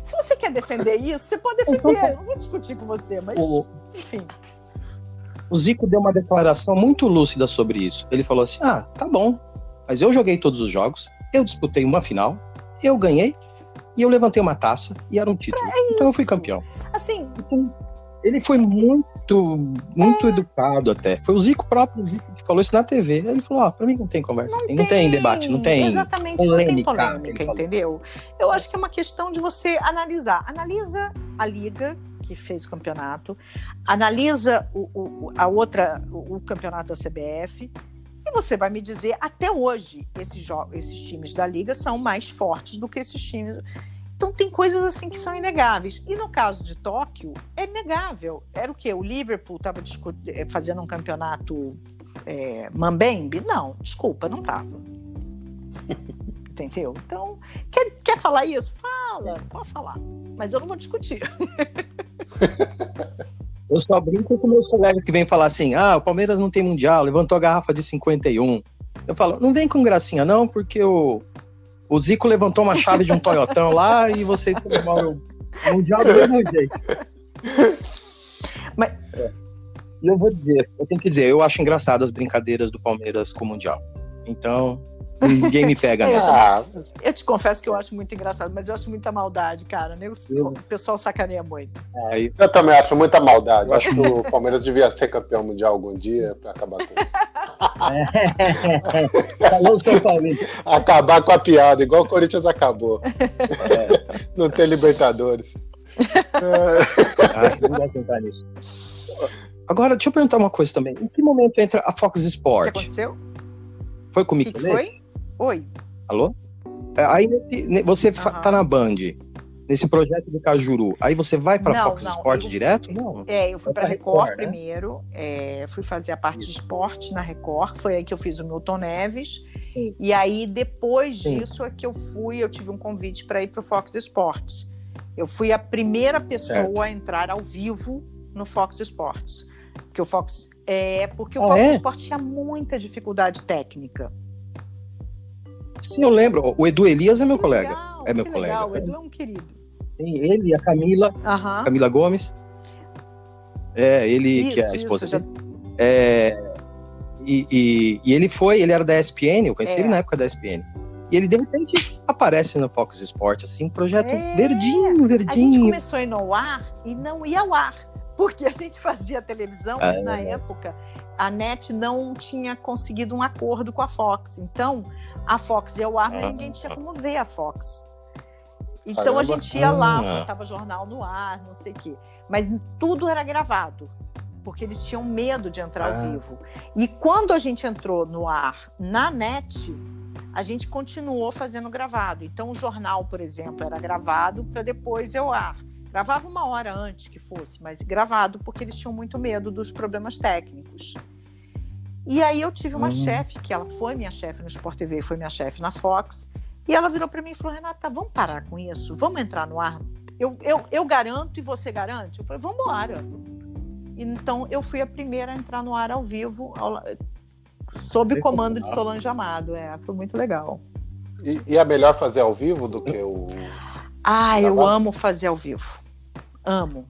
C: Se você quer defender isso, você pode defender. Eu não vou discutir com você, mas enfim.
B: O Zico deu uma declaração muito lúcida sobre isso. Ele falou assim, tá bom, mas eu joguei todos os jogos, eu disputei uma final, eu ganhei, e eu levantei uma taça, e era um título. Então eu fui campeão.
C: Assim...
B: Ele foi muito educado até. Foi o Zico próprio que falou isso na TV. Ele falou, pra mim não tem conversa, não tem debate, não tem
C: exatamente,
B: polêmica,
C: não tem polêmica, entendeu? Eu acho que é uma questão de você analisar. Analisa a liga que fez o campeonato, analisa o campeonato da CBF, e você vai me dizer, até hoje, esses times da liga são mais fortes do que esses times... Então tem coisas assim que são inegáveis. E no caso de Tóquio, é inegável. Era o quê? O Liverpool estava fazendo um campeonato mambembe? Não, desculpa, não estava. Entendeu? Então, quer falar isso? Fala, pode falar. Mas eu não vou discutir.
B: Eu só brinco com meus colegas que vêm falar assim, o Palmeiras não tem mundial, levantou a garrafa de 51. Eu falo, não vem com gracinha não, porque o Zico levantou uma chave de um Toyotão lá e vocês tomaram o mundial do mesmo jeito.
C: Mas...
B: E eu tenho que dizer, eu acho engraçado as brincadeiras do Palmeiras com o mundial. Então, ninguém me pega nessa.
C: Eu te confesso que eu acho muito engraçado, mas eu acho muita maldade, cara. Né? O pessoal sacaneia muito.
A: Eu também acho muita maldade. Eu acho que o Palmeiras devia ser campeão mundial algum dia pra acabar com isso. Acabar com a piada, igual o Corinthians acabou. Não ter Libertadores.
B: Não vai tentar nisso. Agora, deixa eu perguntar uma coisa também. Em que momento entra a Fox Sport?
C: O que aconteceu?
B: Foi comigo
C: também? Foi? Oi.
B: Alô? Aí você tá na Band, nesse projeto do Cajuru. Aí você vai pra Fox Sport direto? Não.
C: Eu fui pra Record primeiro. Fui fazer a parte de esporte na Record. Foi aí que eu fiz o Milton Neves. Sim. E aí, depois disso, é que eu tive um convite para ir pro Fox Sports. Eu fui a primeira pessoa a entrar ao vivo no Fox Sports. Porque o Fox Sports tinha muita dificuldade técnica.
B: Sim, eu lembro. O Edu Elias é meu colega. É meu colega.
C: Legal. O Edu é um querido.
B: Tem ele e a Camila. Camila Gomes. Ele que é a esposa dele. E ele era da ESPN, eu conheci ele na época da ESPN. E ele, de repente, aparece no Fox Sport, assim, um projeto verdinho. A
C: gente começou a ir no ar e não ia ao ar. Porque a gente fazia televisão, mas na época a NET não tinha conseguido um acordo com a Fox. Então, a Fox ia ao ar, mas ninguém tinha como ver a Fox. Então, a gente ia lá, botava jornal no ar, não sei o quê. Mas tudo era gravado, porque eles tinham medo de entrar ao vivo. E quando a gente entrou no ar na NET, a gente continuou fazendo gravado. Então, o jornal, por exemplo, era gravado para depois ir ao ar. Gravava 1 hora antes que fosse, mas gravado, porque eles tinham muito medo dos problemas técnicos. E aí eu tive uma chefe, que ela foi minha chefe no Sport TV, foi minha chefe na Fox, e ela virou para mim e falou, Renata, vamos parar com isso? Vamos entrar no ar? Eu garanto e você garante? Eu falei, vamos embora. Então, eu fui a primeira a entrar no ar ao vivo, sob o comando de Solange Amado. Foi muito legal.
A: E é melhor fazer ao vivo do que o...
C: eu amo fazer ao vivo. Amo.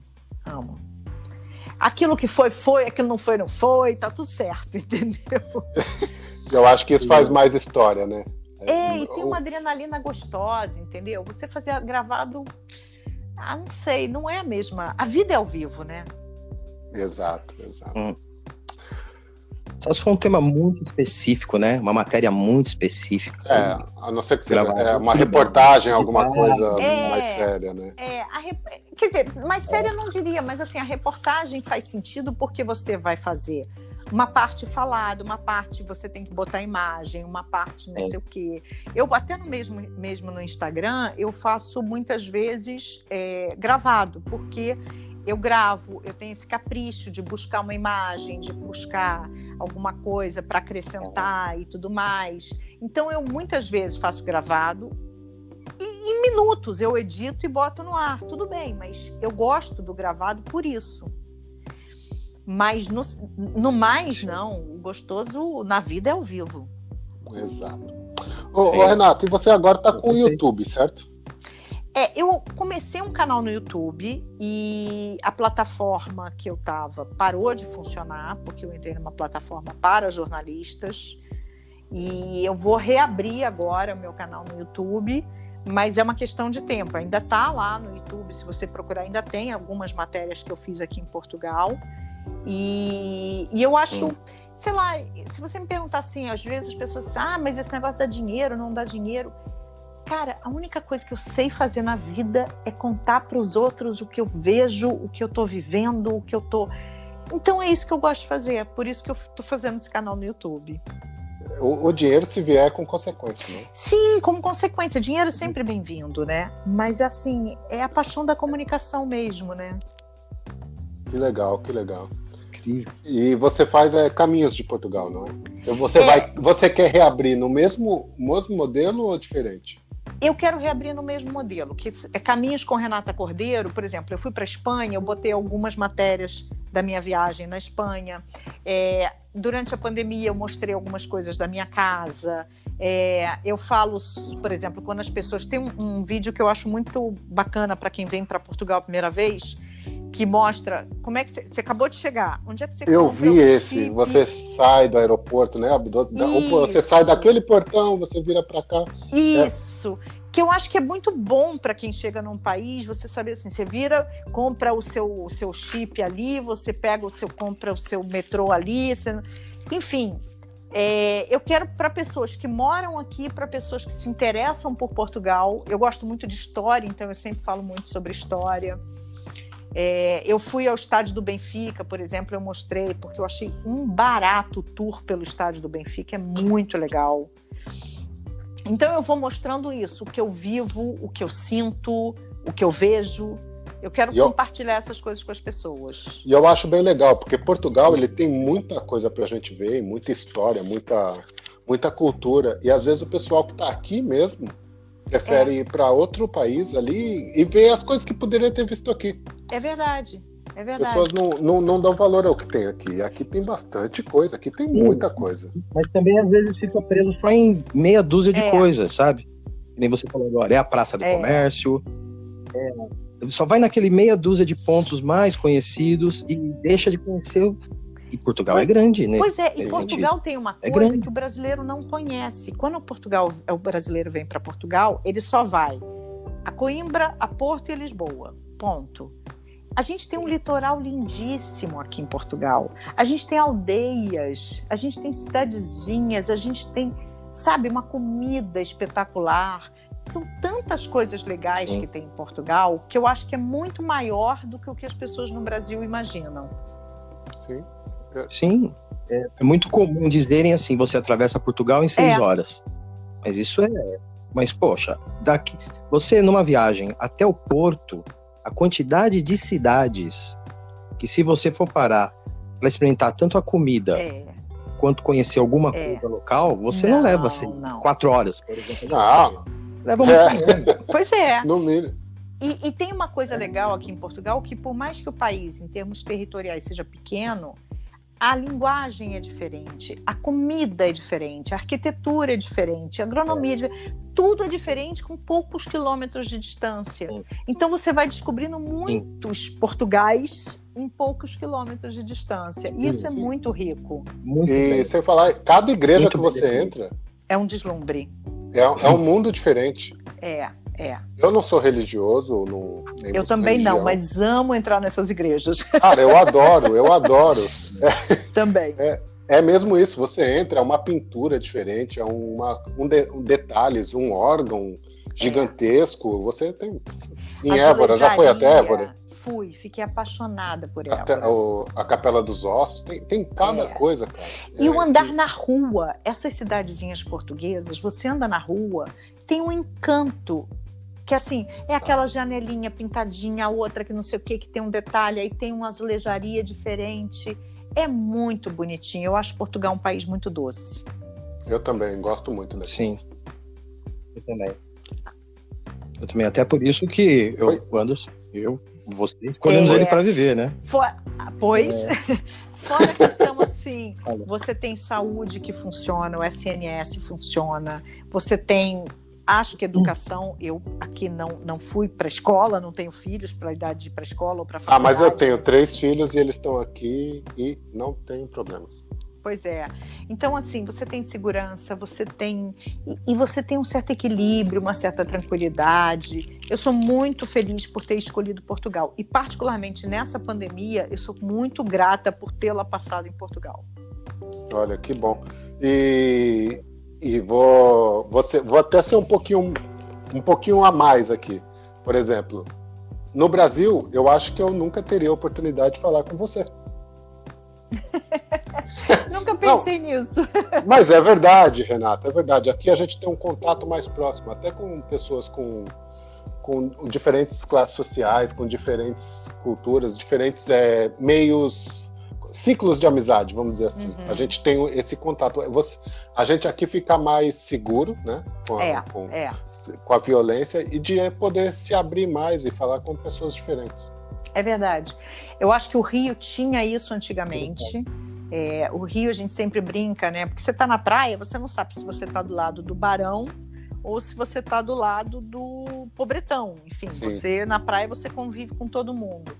C: Aquilo que foi, aquilo não foi, tá tudo certo, entendeu?
A: Eu acho que isso faz mais história, né?
C: E tem uma adrenalina gostosa, entendeu? Você fazer gravado, não sei, não é a mesma. A vida é ao vivo, né?
A: Exato.
B: Só se for um tema muito específico, né? Uma matéria muito específica.
A: A não ser que seja uma reportagem, alguma coisa mais séria, né?
C: Quer dizer, mais séria eu não diria, mas assim, a reportagem faz sentido porque você vai fazer uma parte falada, uma parte você tem que botar imagem, uma parte não sei o quê. Eu até mesmo no Instagram, eu faço muitas vezes gravado, porque eu gravo, eu tenho esse capricho de buscar uma imagem, de buscar alguma coisa para acrescentar e tudo mais. Então, eu muitas vezes faço gravado e em minutos eu edito e boto no ar. Tudo bem, mas eu gosto do gravado por isso. Mas no mais, não. O gostoso na vida é ao vivo.
A: Exato. Ô, Renato, e você agora está com o YouTube, certo?
C: Eu comecei um canal no YouTube e a plataforma que eu estava parou de funcionar, porque eu entrei numa plataforma para jornalistas, e eu vou reabrir agora o meu canal no YouTube, mas é uma questão de tempo. Ainda está lá no YouTube, se você procurar, ainda tem algumas matérias que eu fiz aqui em Portugal. E eu acho, sei lá, se você me perguntar assim, às vezes as pessoas dizem, mas esse negócio dá dinheiro, não dá dinheiro. Cara, a única coisa que eu sei fazer na vida é contar para os outros o que eu vejo, o que eu estou vivendo, o que eu estou... Então é isso que eu gosto de fazer, é por isso que eu estou fazendo esse canal no YouTube.
A: O dinheiro, se vier, é com consequência, né?
C: Sim, como consequência. Dinheiro é sempre bem-vindo, né? Mas, assim, é a paixão da comunicação mesmo, né?
A: Que legal, que legal.
B: Incrível.
A: E você faz Caminhos de Portugal, não é? Você quer reabrir no mesmo modelo ou diferente?
C: Eu quero reabrir no mesmo modelo, que é Caminhos com Renata Cordeiro. Por exemplo, eu fui para a Espanha, eu botei algumas matérias da minha viagem na Espanha. Durante a pandemia, eu mostrei algumas coisas da minha casa. Eu falo, por exemplo, quando as pessoas... Tem um vídeo que eu acho muito bacana para quem vem para Portugal a primeira vez, que mostra como é que você acabou de chegar. Onde é que você
A: Eu vi esse. Você sai do aeroporto, né? Você sai daquele portão, você vira para cá.
C: Isso. Que eu acho que é muito bom para quem chega num país, você saber assim, você vira, compra o seu chip ali, você compra o seu metrô ali, enfim. Eu quero para pessoas que moram aqui, para pessoas que se interessam por Portugal. Eu gosto muito de história, então eu sempre falo muito sobre história. Eu fui ao estádio do Benfica, por exemplo, eu mostrei, porque eu achei um barato o tour pelo estádio do Benfica, é muito legal. Então eu vou mostrando isso, o que eu vivo, o que eu sinto, o que eu vejo. Eu quero compartilhar essas coisas com as pessoas.
A: E eu acho bem legal, porque Portugal ele tem muita coisa pra gente ver, muita história, muita cultura. E às vezes o pessoal que tá aqui mesmo prefere ir para outro país ali e ver as coisas que poderia ter visto aqui.
C: É verdade. É verdade.
A: Pessoas não dão valor ao que tem aqui. Aqui tem bastante coisa, aqui tem muita coisa.
B: Mas também às vezes fica preso só em meia dúzia de coisas, sabe? Que nem você falou agora, é a Praça do Comércio. Só vai naquele meia dúzia de pontos mais conhecidos e deixa de conhecer. E Portugal é grande, né?
C: Pois é, e Portugal tem uma coisa que o brasileiro não conhece. Quando o brasileiro vem para Portugal, ele só vai a Coimbra, a Porto e a Lisboa. Ponto. A gente tem um litoral lindíssimo aqui em Portugal. A gente tem aldeias, a gente tem cidadezinhas, a gente tem, sabe, uma comida espetacular. São tantas coisas legais que tem em Portugal que eu acho que é muito maior do que o que as pessoas no Brasil imaginam.
A: Sim.
B: Sim. É muito comum dizerem assim, você atravessa Portugal em 6 horas. Mas isso Mas, poxa, você numa viagem até o Porto, a quantidade de cidades que, se você for parar para experimentar tanto a comida quanto conhecer alguma coisa local, você não leva assim 4 horas, por exemplo. Você leva uma semana.
C: Pois é.
A: No mínimo.
C: E tem uma coisa legal aqui em Portugal, que por mais que o país, em termos territoriais, seja pequeno, a linguagem é diferente, a comida é diferente, a arquitetura é diferente, a agronomia é diferente, tudo é diferente com poucos quilômetros de distância. Então você vai descobrindo muitos Portugais em poucos quilômetros de distância. Isso é muito rico.
A: E sem falar, cada igreja que você entra
C: é um deslumbre.
A: É um mundo diferente.
C: É.
A: Eu não sou religioso.
C: Eu também não, mas amo entrar nessas igrejas.
A: Cara, eu adoro.
C: Também.
A: É mesmo isso, você entra, é uma pintura diferente, é detalhes, um órgão gigantesco. Você tem. Em Évora, já foi até Évora?
C: Fui, fiquei apaixonada por ela.
A: A Capela dos Ossos, tem cada coisa, cara.
C: E o andar na rua, essas cidadezinhas portuguesas, você anda na rua, tem um encanto, que assim, aquela janelinha pintadinha, a outra que não sei o que tem um detalhe, aí tem uma azulejaria diferente. É muito bonitinho. Eu acho Portugal um país muito doce.
A: Eu também, gosto muito daqui.
B: Sim. Eu também. Até por isso que Anderson, você escolhemos ele para viver, né?
C: Fora a questão assim, você tem saúde que funciona, o SNS funciona, você tem Acho que educação, eu aqui não fui para a escola, não tenho filhos para a idade de ir para a escola ou para a faculdade.
A: Mas eu tenho 3 filhos e eles estão aqui e não tenho problemas.
C: Pois é. Então, assim, você tem segurança, você tem um certo equilíbrio, uma certa tranquilidade. Eu sou muito feliz por ter escolhido Portugal. E, particularmente nessa pandemia, eu sou muito grata por tê-la passado em Portugal.
A: Olha, que bom. E vou até ser um pouquinho a mais aqui. Por exemplo, no Brasil, eu acho que eu nunca teria a oportunidade de falar com você.
C: Nunca pensei nisso.
A: Mas é verdade, Renata, é verdade. Aqui a gente tem um contato mais próximo, até com pessoas com diferentes classes sociais, com diferentes culturas, diferentes meios, ciclos de amizade, vamos dizer assim. A gente tem esse contato. A gente aqui fica mais seguro, né? Com a violência e de poder se abrir mais e falar com pessoas diferentes.
C: É verdade. Eu acho que o Rio tinha isso antigamente. O Rio a gente sempre brinca, né? Porque você está na praia, você não sabe se você está do lado do Barão ou se você está do lado do Pobretão. Enfim, você na praia você convive com todo mundo.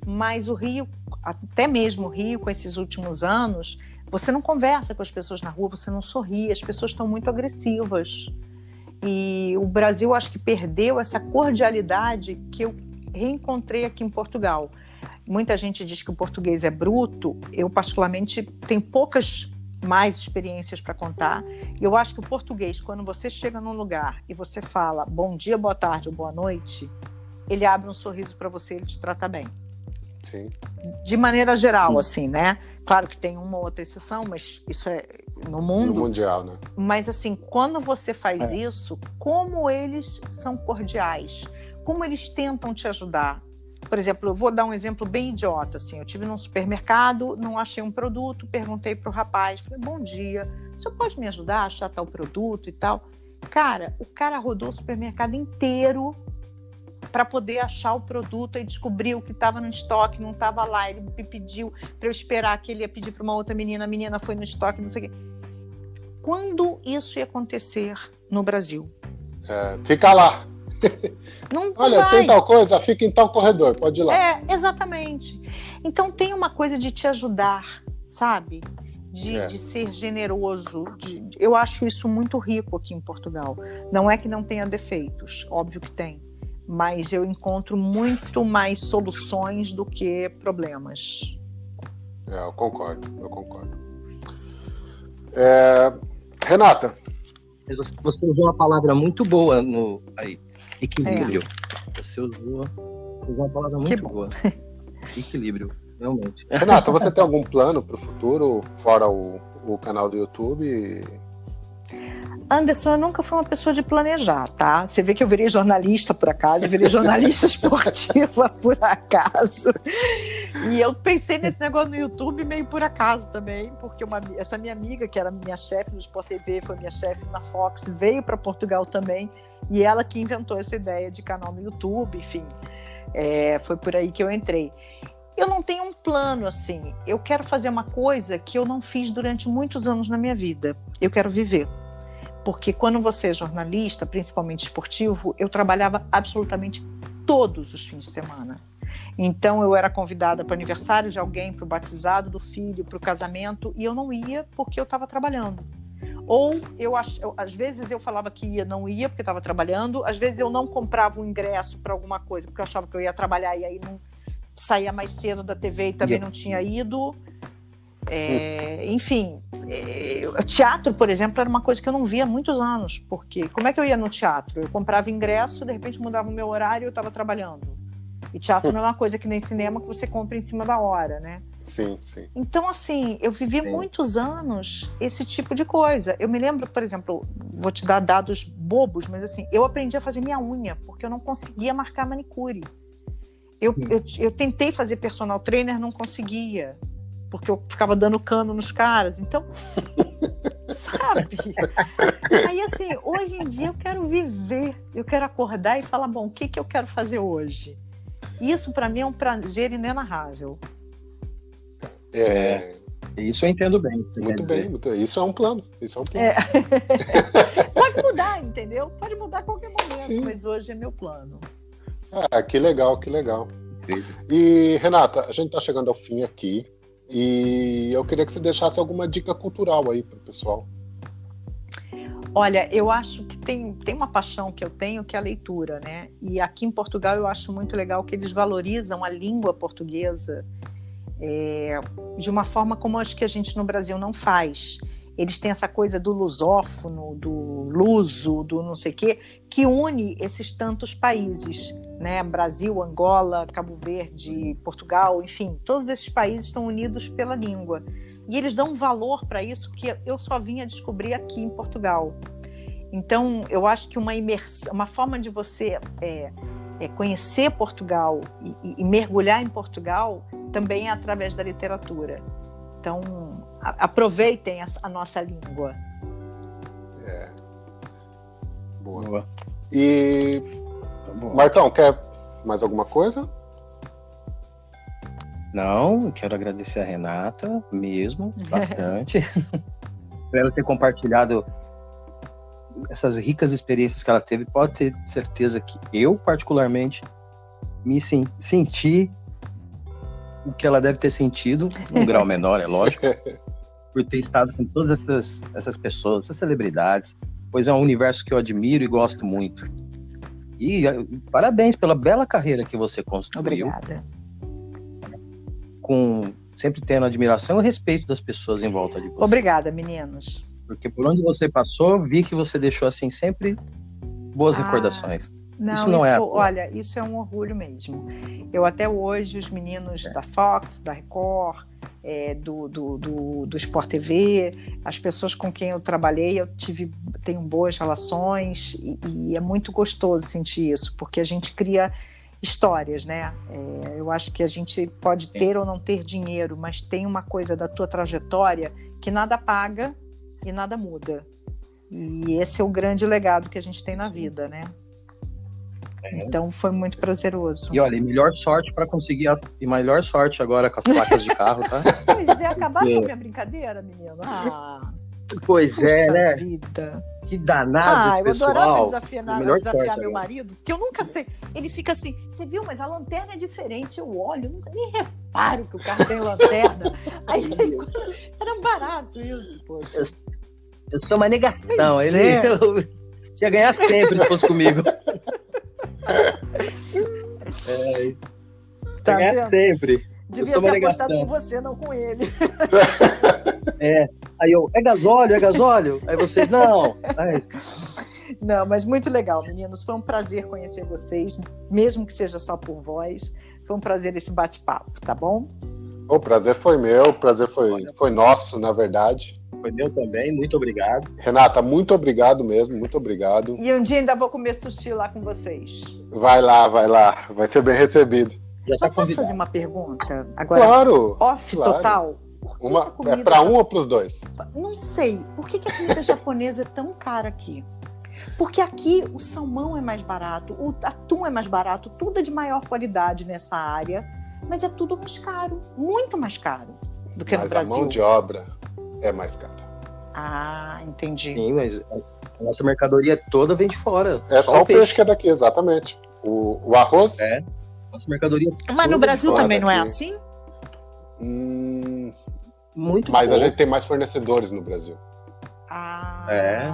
C: Mas o Rio, até mesmo o Rio, com esses últimos anos, você não conversa com as pessoas na rua, você não sorri, as pessoas estão muito agressivas. E o Brasil, acho que perdeu essa cordialidade que eu reencontrei aqui em Portugal. Muita gente diz que o português é bruto. Eu, particularmente, tenho poucas mais experiências para contar. E eu acho que o português, quando você chega num lugar e você fala bom dia, boa tarde ou boa noite, ele abre um sorriso para você, ele te trata bem.
A: Sim.
C: De maneira geral, assim, né? Claro que tem uma ou outra exceção, mas isso é no mundo.
A: No mundial, né?
C: Mas, assim, quando você faz isso, como eles são cordiais, como eles tentam te ajudar. Por exemplo, eu vou dar um exemplo bem idiota, assim, eu estive num supermercado, não achei um produto, perguntei para o rapaz, falei, bom dia, o senhor pode me ajudar a achar tal produto e tal? Cara, o cara rodou o supermercado inteiro para poder achar o produto e descobriu que estava no estoque, não estava lá, ele me pediu para eu esperar que ele ia pedir para uma outra menina, a menina foi no estoque, não sei o quê. Quando isso ia acontecer no Brasil?
A: Fica lá.
C: Não
A: Olha,
C: vai.
A: tem tal coisa, fica em tal corredor, pode ir lá.
C: Exatamente. Então tem uma coisa de te ajudar, sabe? De ser generoso. Eu acho isso muito rico aqui em Portugal. Não é que não tenha defeitos, óbvio que tem. Mas eu encontro muito mais soluções do que problemas.
A: Eu concordo. Renata.
B: Você usou uma palavra muito boa aí. Equilíbrio. Você usou uma palavra muito boa. Equilíbrio, realmente.
A: Renata, você tem algum plano para o futuro, fora o canal do YouTube?
C: Anderson, eu nunca fui uma pessoa de planejar, tá? Você vê que eu virei jornalista por acaso, eu virei jornalista esportiva por acaso. E eu pensei nesse negócio no YouTube meio por acaso também, porque essa minha amiga, que era minha chefe no Sport TV, foi minha chefe na Fox, veio para Portugal também, e ela que inventou essa ideia de canal no YouTube, enfim. Foi por aí que eu entrei. Eu não tenho um plano, assim. Eu quero fazer uma coisa que eu não fiz durante muitos anos na minha vida. Eu quero viver. Porque quando você é jornalista, principalmente esportivo, eu trabalhava absolutamente todos os fins de semana. Então eu era convidada para o aniversário de alguém, para o batizado do filho, para o casamento, e eu não ia porque eu estava trabalhando. Ou às vezes eu falava que ia, não ia porque estava trabalhando, às vezes eu não comprava um ingresso para alguma coisa, porque eu achava que eu ia trabalhar e aí não saía mais cedo da TV e também não tinha ido. Enfim, teatro, por exemplo, era uma coisa que eu não via há muitos anos, porque como é que eu ia no teatro? Eu comprava ingresso, de repente mudava o meu horário e eu estava trabalhando. E teatro não é uma coisa que nem cinema que você compra em cima da hora, né?
A: Sim.
C: Então, assim, eu vivi muitos anos esse tipo de coisa. Eu me lembro, por exemplo, vou te dar dados bobos, mas assim, eu aprendi a fazer minha unha, porque eu não conseguia marcar manicure. Eu tentei fazer personal trainer, não conseguia, porque eu ficava dando cano nos caras. Então, sabe? Aí, assim, hoje em dia eu quero viver, eu quero acordar e falar, bom, o que eu quero fazer hoje? Isso, para mim, é um prazer inenarrável.
B: Isso eu entendo bem.
A: Muito bem, isso é um plano.
C: Pode mudar, entendeu? Pode mudar a qualquer momento, sim, mas hoje é meu plano.
A: Que legal. E, Renata, a gente está chegando ao fim aqui e eu queria que você deixasse alguma dica cultural aí para o pessoal.
C: Olha, eu acho que tem uma paixão que eu tenho, que é a leitura, né? E aqui em Portugal eu acho muito legal que eles valorizam a língua portuguesa de uma forma como acho que a gente no Brasil não faz. Eles têm essa coisa do lusófono, do luso, do não sei o quê, que une esses tantos países, né? Brasil, Angola, Cabo Verde, Portugal, enfim, todos esses países estão unidos pela língua. E eles dão um valor para isso que eu só vim a descobrir aqui em Portugal. Então, eu acho que uma forma de você conhecer Portugal e mergulhar em Portugal também é através da literatura. Então, aproveitem a nossa língua.
A: Boa. E, Marcão, quer mais alguma coisa?
B: Não, quero agradecer a Renata mesmo, bastante. Por ela ter compartilhado essas ricas experiências que ela teve. Pode ter certeza que eu, particularmente, me senti o que ela deve ter sentido, num grau menor, é lógico, por ter estado com todas essas pessoas, essas celebridades, pois é um universo que eu admiro e gosto muito. E parabéns pela bela carreira que você construiu.
C: Obrigada.
B: Sempre tendo admiração e respeito das pessoas em volta de você.
C: Obrigada, meninos.
B: Porque por onde você passou, vi que você deixou assim sempre boas recordações. Isso não é.
C: Olha, isso é um orgulho mesmo. Eu até hoje, os meninos da Fox, da Record, do Sport TV, as pessoas com quem eu trabalhei, tenho boas relações e é muito gostoso sentir isso, porque a gente cria histórias, né? Eu acho que a gente pode ter ou não ter dinheiro, mas tem uma coisa da tua trajetória que nada paga e nada muda. E esse é o grande legado que a gente tem na vida, né? Então foi muito prazeroso.
B: E olha, melhor sorte para conseguir e melhor sorte agora com as placas de carro, tá?
C: Pois é, acabaram com a minha brincadeira, menina.
B: Pois é, né?
C: Vida.
B: Que danado, pessoal.
C: Eu adorava desafiar meu marido, que eu nunca sei. Ele fica assim, você viu, mas a lanterna é diferente. Eu olho, nunca nem reparo que o carro tem lanterna. Aí era barato isso, poxa.
B: Eu sou uma negação. Eu ia ganhar sempre se fosse comigo.
C: Tá
B: ganhar sempre.
C: Devia ter apostado com você, não com ele.
B: Aí eu, é gasóleo? Aí você, não.
C: Não, mas muito legal, meninos. Foi um prazer conhecer vocês, mesmo que seja só por voz. Foi um prazer esse bate-papo, tá bom?
A: O prazer foi meu, o prazer foi nosso, na verdade.
B: Foi meu também, muito obrigado.
A: Renata, muito obrigado mesmo, muito obrigado.
C: E um dia ainda vou comer sushi lá com vocês.
A: Vai lá, vai ser bem recebido.
C: Posso fazer uma pergunta? Agora,
A: claro!
C: Off total?
A: É para um ou para os dois?
C: Não sei. Por que a comida japonesa é tão cara aqui? Porque aqui o salmão é mais barato, o atum é mais barato, tudo é de maior qualidade nessa área, mas é tudo mais caro, muito mais caro do que no Brasil.
A: Mas a mão de obra é mais cara.
C: Ah, entendi.
B: Sim, mas a nossa mercadoria toda vem de fora.
A: É só o peixe que é daqui, exatamente. O arroz...
B: Nossa mercadoria.
C: Mas no Brasil também não é assim?
B: Muito
A: mas
B: pouco.
A: A gente tem mais fornecedores no Brasil.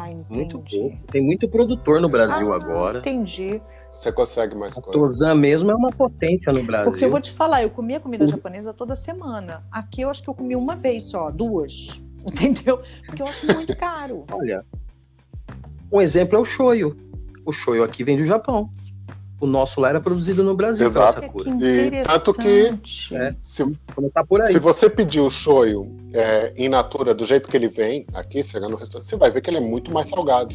C: Entendi.
B: Muito pouco. Tem muito produtor no Brasil agora.
C: Entendi.
A: Você consegue mais coisas.
B: A Tozan mesmo é uma potência no Brasil.
C: Porque eu vou te falar, eu comia comida japonesa toda semana. Aqui eu acho que eu comi uma vez só, 2. Entendeu? Porque eu acho muito caro.
B: Olha, um exemplo é o shoyu. O shoyu aqui vem do Japão. O nosso lá era produzido no Brasil pela Sakura.
A: E tanto que se você pedir o shoyu in natura do jeito que ele vem aqui, chegar no restaurante, você vai ver que ele é muito mais salgado.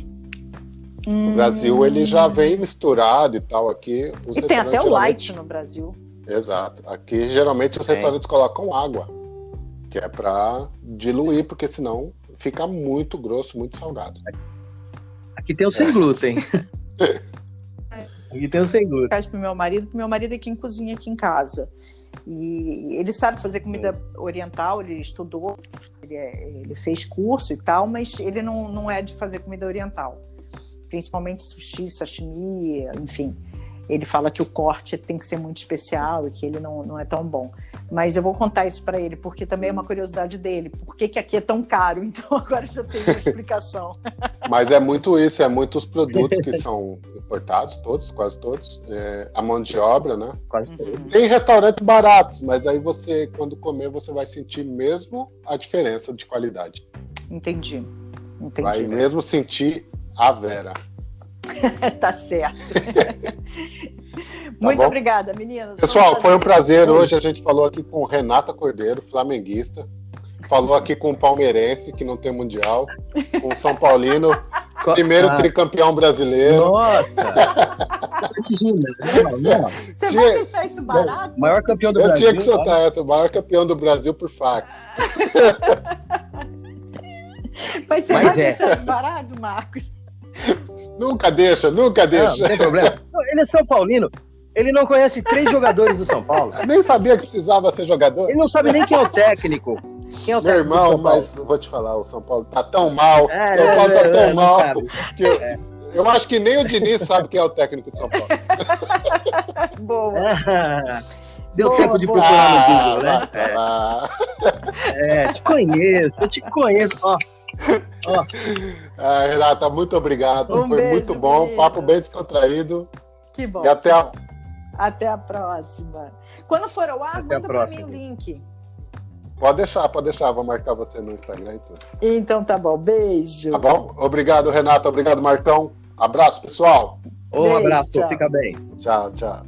A: No Brasil ele já vem misturado e tal. Aqui
C: e tem até o light no Brasil.
A: Exato. Aqui geralmente os restaurantes colocam água, que é para diluir, porque senão fica muito grosso, muito salgado.
B: Aqui tem o sem glúten. Aqui tem o sem glúten.
C: Pro meu marido é quem cozinha aqui em casa. E ele sabe fazer comida oriental, ele estudou, ele fez curso e tal, mas ele não é de fazer comida oriental. Principalmente sushi, sashimi, enfim. Ele fala que o corte tem que ser muito especial e que ele não é tão bom. Mas eu vou contar isso para ele, porque também é uma curiosidade dele. Por que aqui é tão caro? Então agora já tem uma explicação.
A: Mas é muito isso, é muitos produtos que são importados, quase todos. A mão de obra, né? Tem restaurantes baratos, mas aí você, quando comer, você vai sentir mesmo a diferença de qualidade.
C: Entendi.
A: Vai mesmo sentir a Vera.
C: Tá certo. Muito obrigada, meninas.
A: Pessoal, foi um prazer. Hoje a gente falou aqui com Renata Cordeiro, flamenguista. Falou aqui com o palmeirense, que não tem mundial. Com o São Paulino, primeiro tricampeão brasileiro.
B: Nossa!
C: Você vai deixar isso barato?
B: Maior campeão do Brasil.
A: Eu tinha que soltar essa. O maior campeão do Brasil por fax.
C: Mas você vai deixar isso barato, Marcos?
A: Nunca deixa.
B: Não tem problema. Ele é São Paulino. Ele não conhece 3 jogadores do São Paulo.
A: Nem sabia que precisava ser jogador.
B: Ele não sabe nem quem é o técnico.
A: Meu irmão, mas vou te falar, o São Paulo tá tão mal. São Paulo tá tão mal. Que eu acho que nem o Diniz sabe quem é o técnico de São Paulo.
C: Boa.
B: Deu tempo de procurar no Google, né? Eu te conheço. Ó.
A: Renata, muito obrigado. Foi
C: beijo,
A: muito bom.
C: meninas.
A: Papo bem descontraído.
C: Que bom.
A: E até
C: a próxima. Quando for ao ar, manda para mim o link.
A: Pode deixar. Vou marcar você no Instagram e tudo.
C: Então tá bom. Beijo.
A: Tá bom? Obrigado, Renata. Obrigado, Marcão. Abraço, pessoal.
B: Um abraço. Fica bem.
A: Tchau.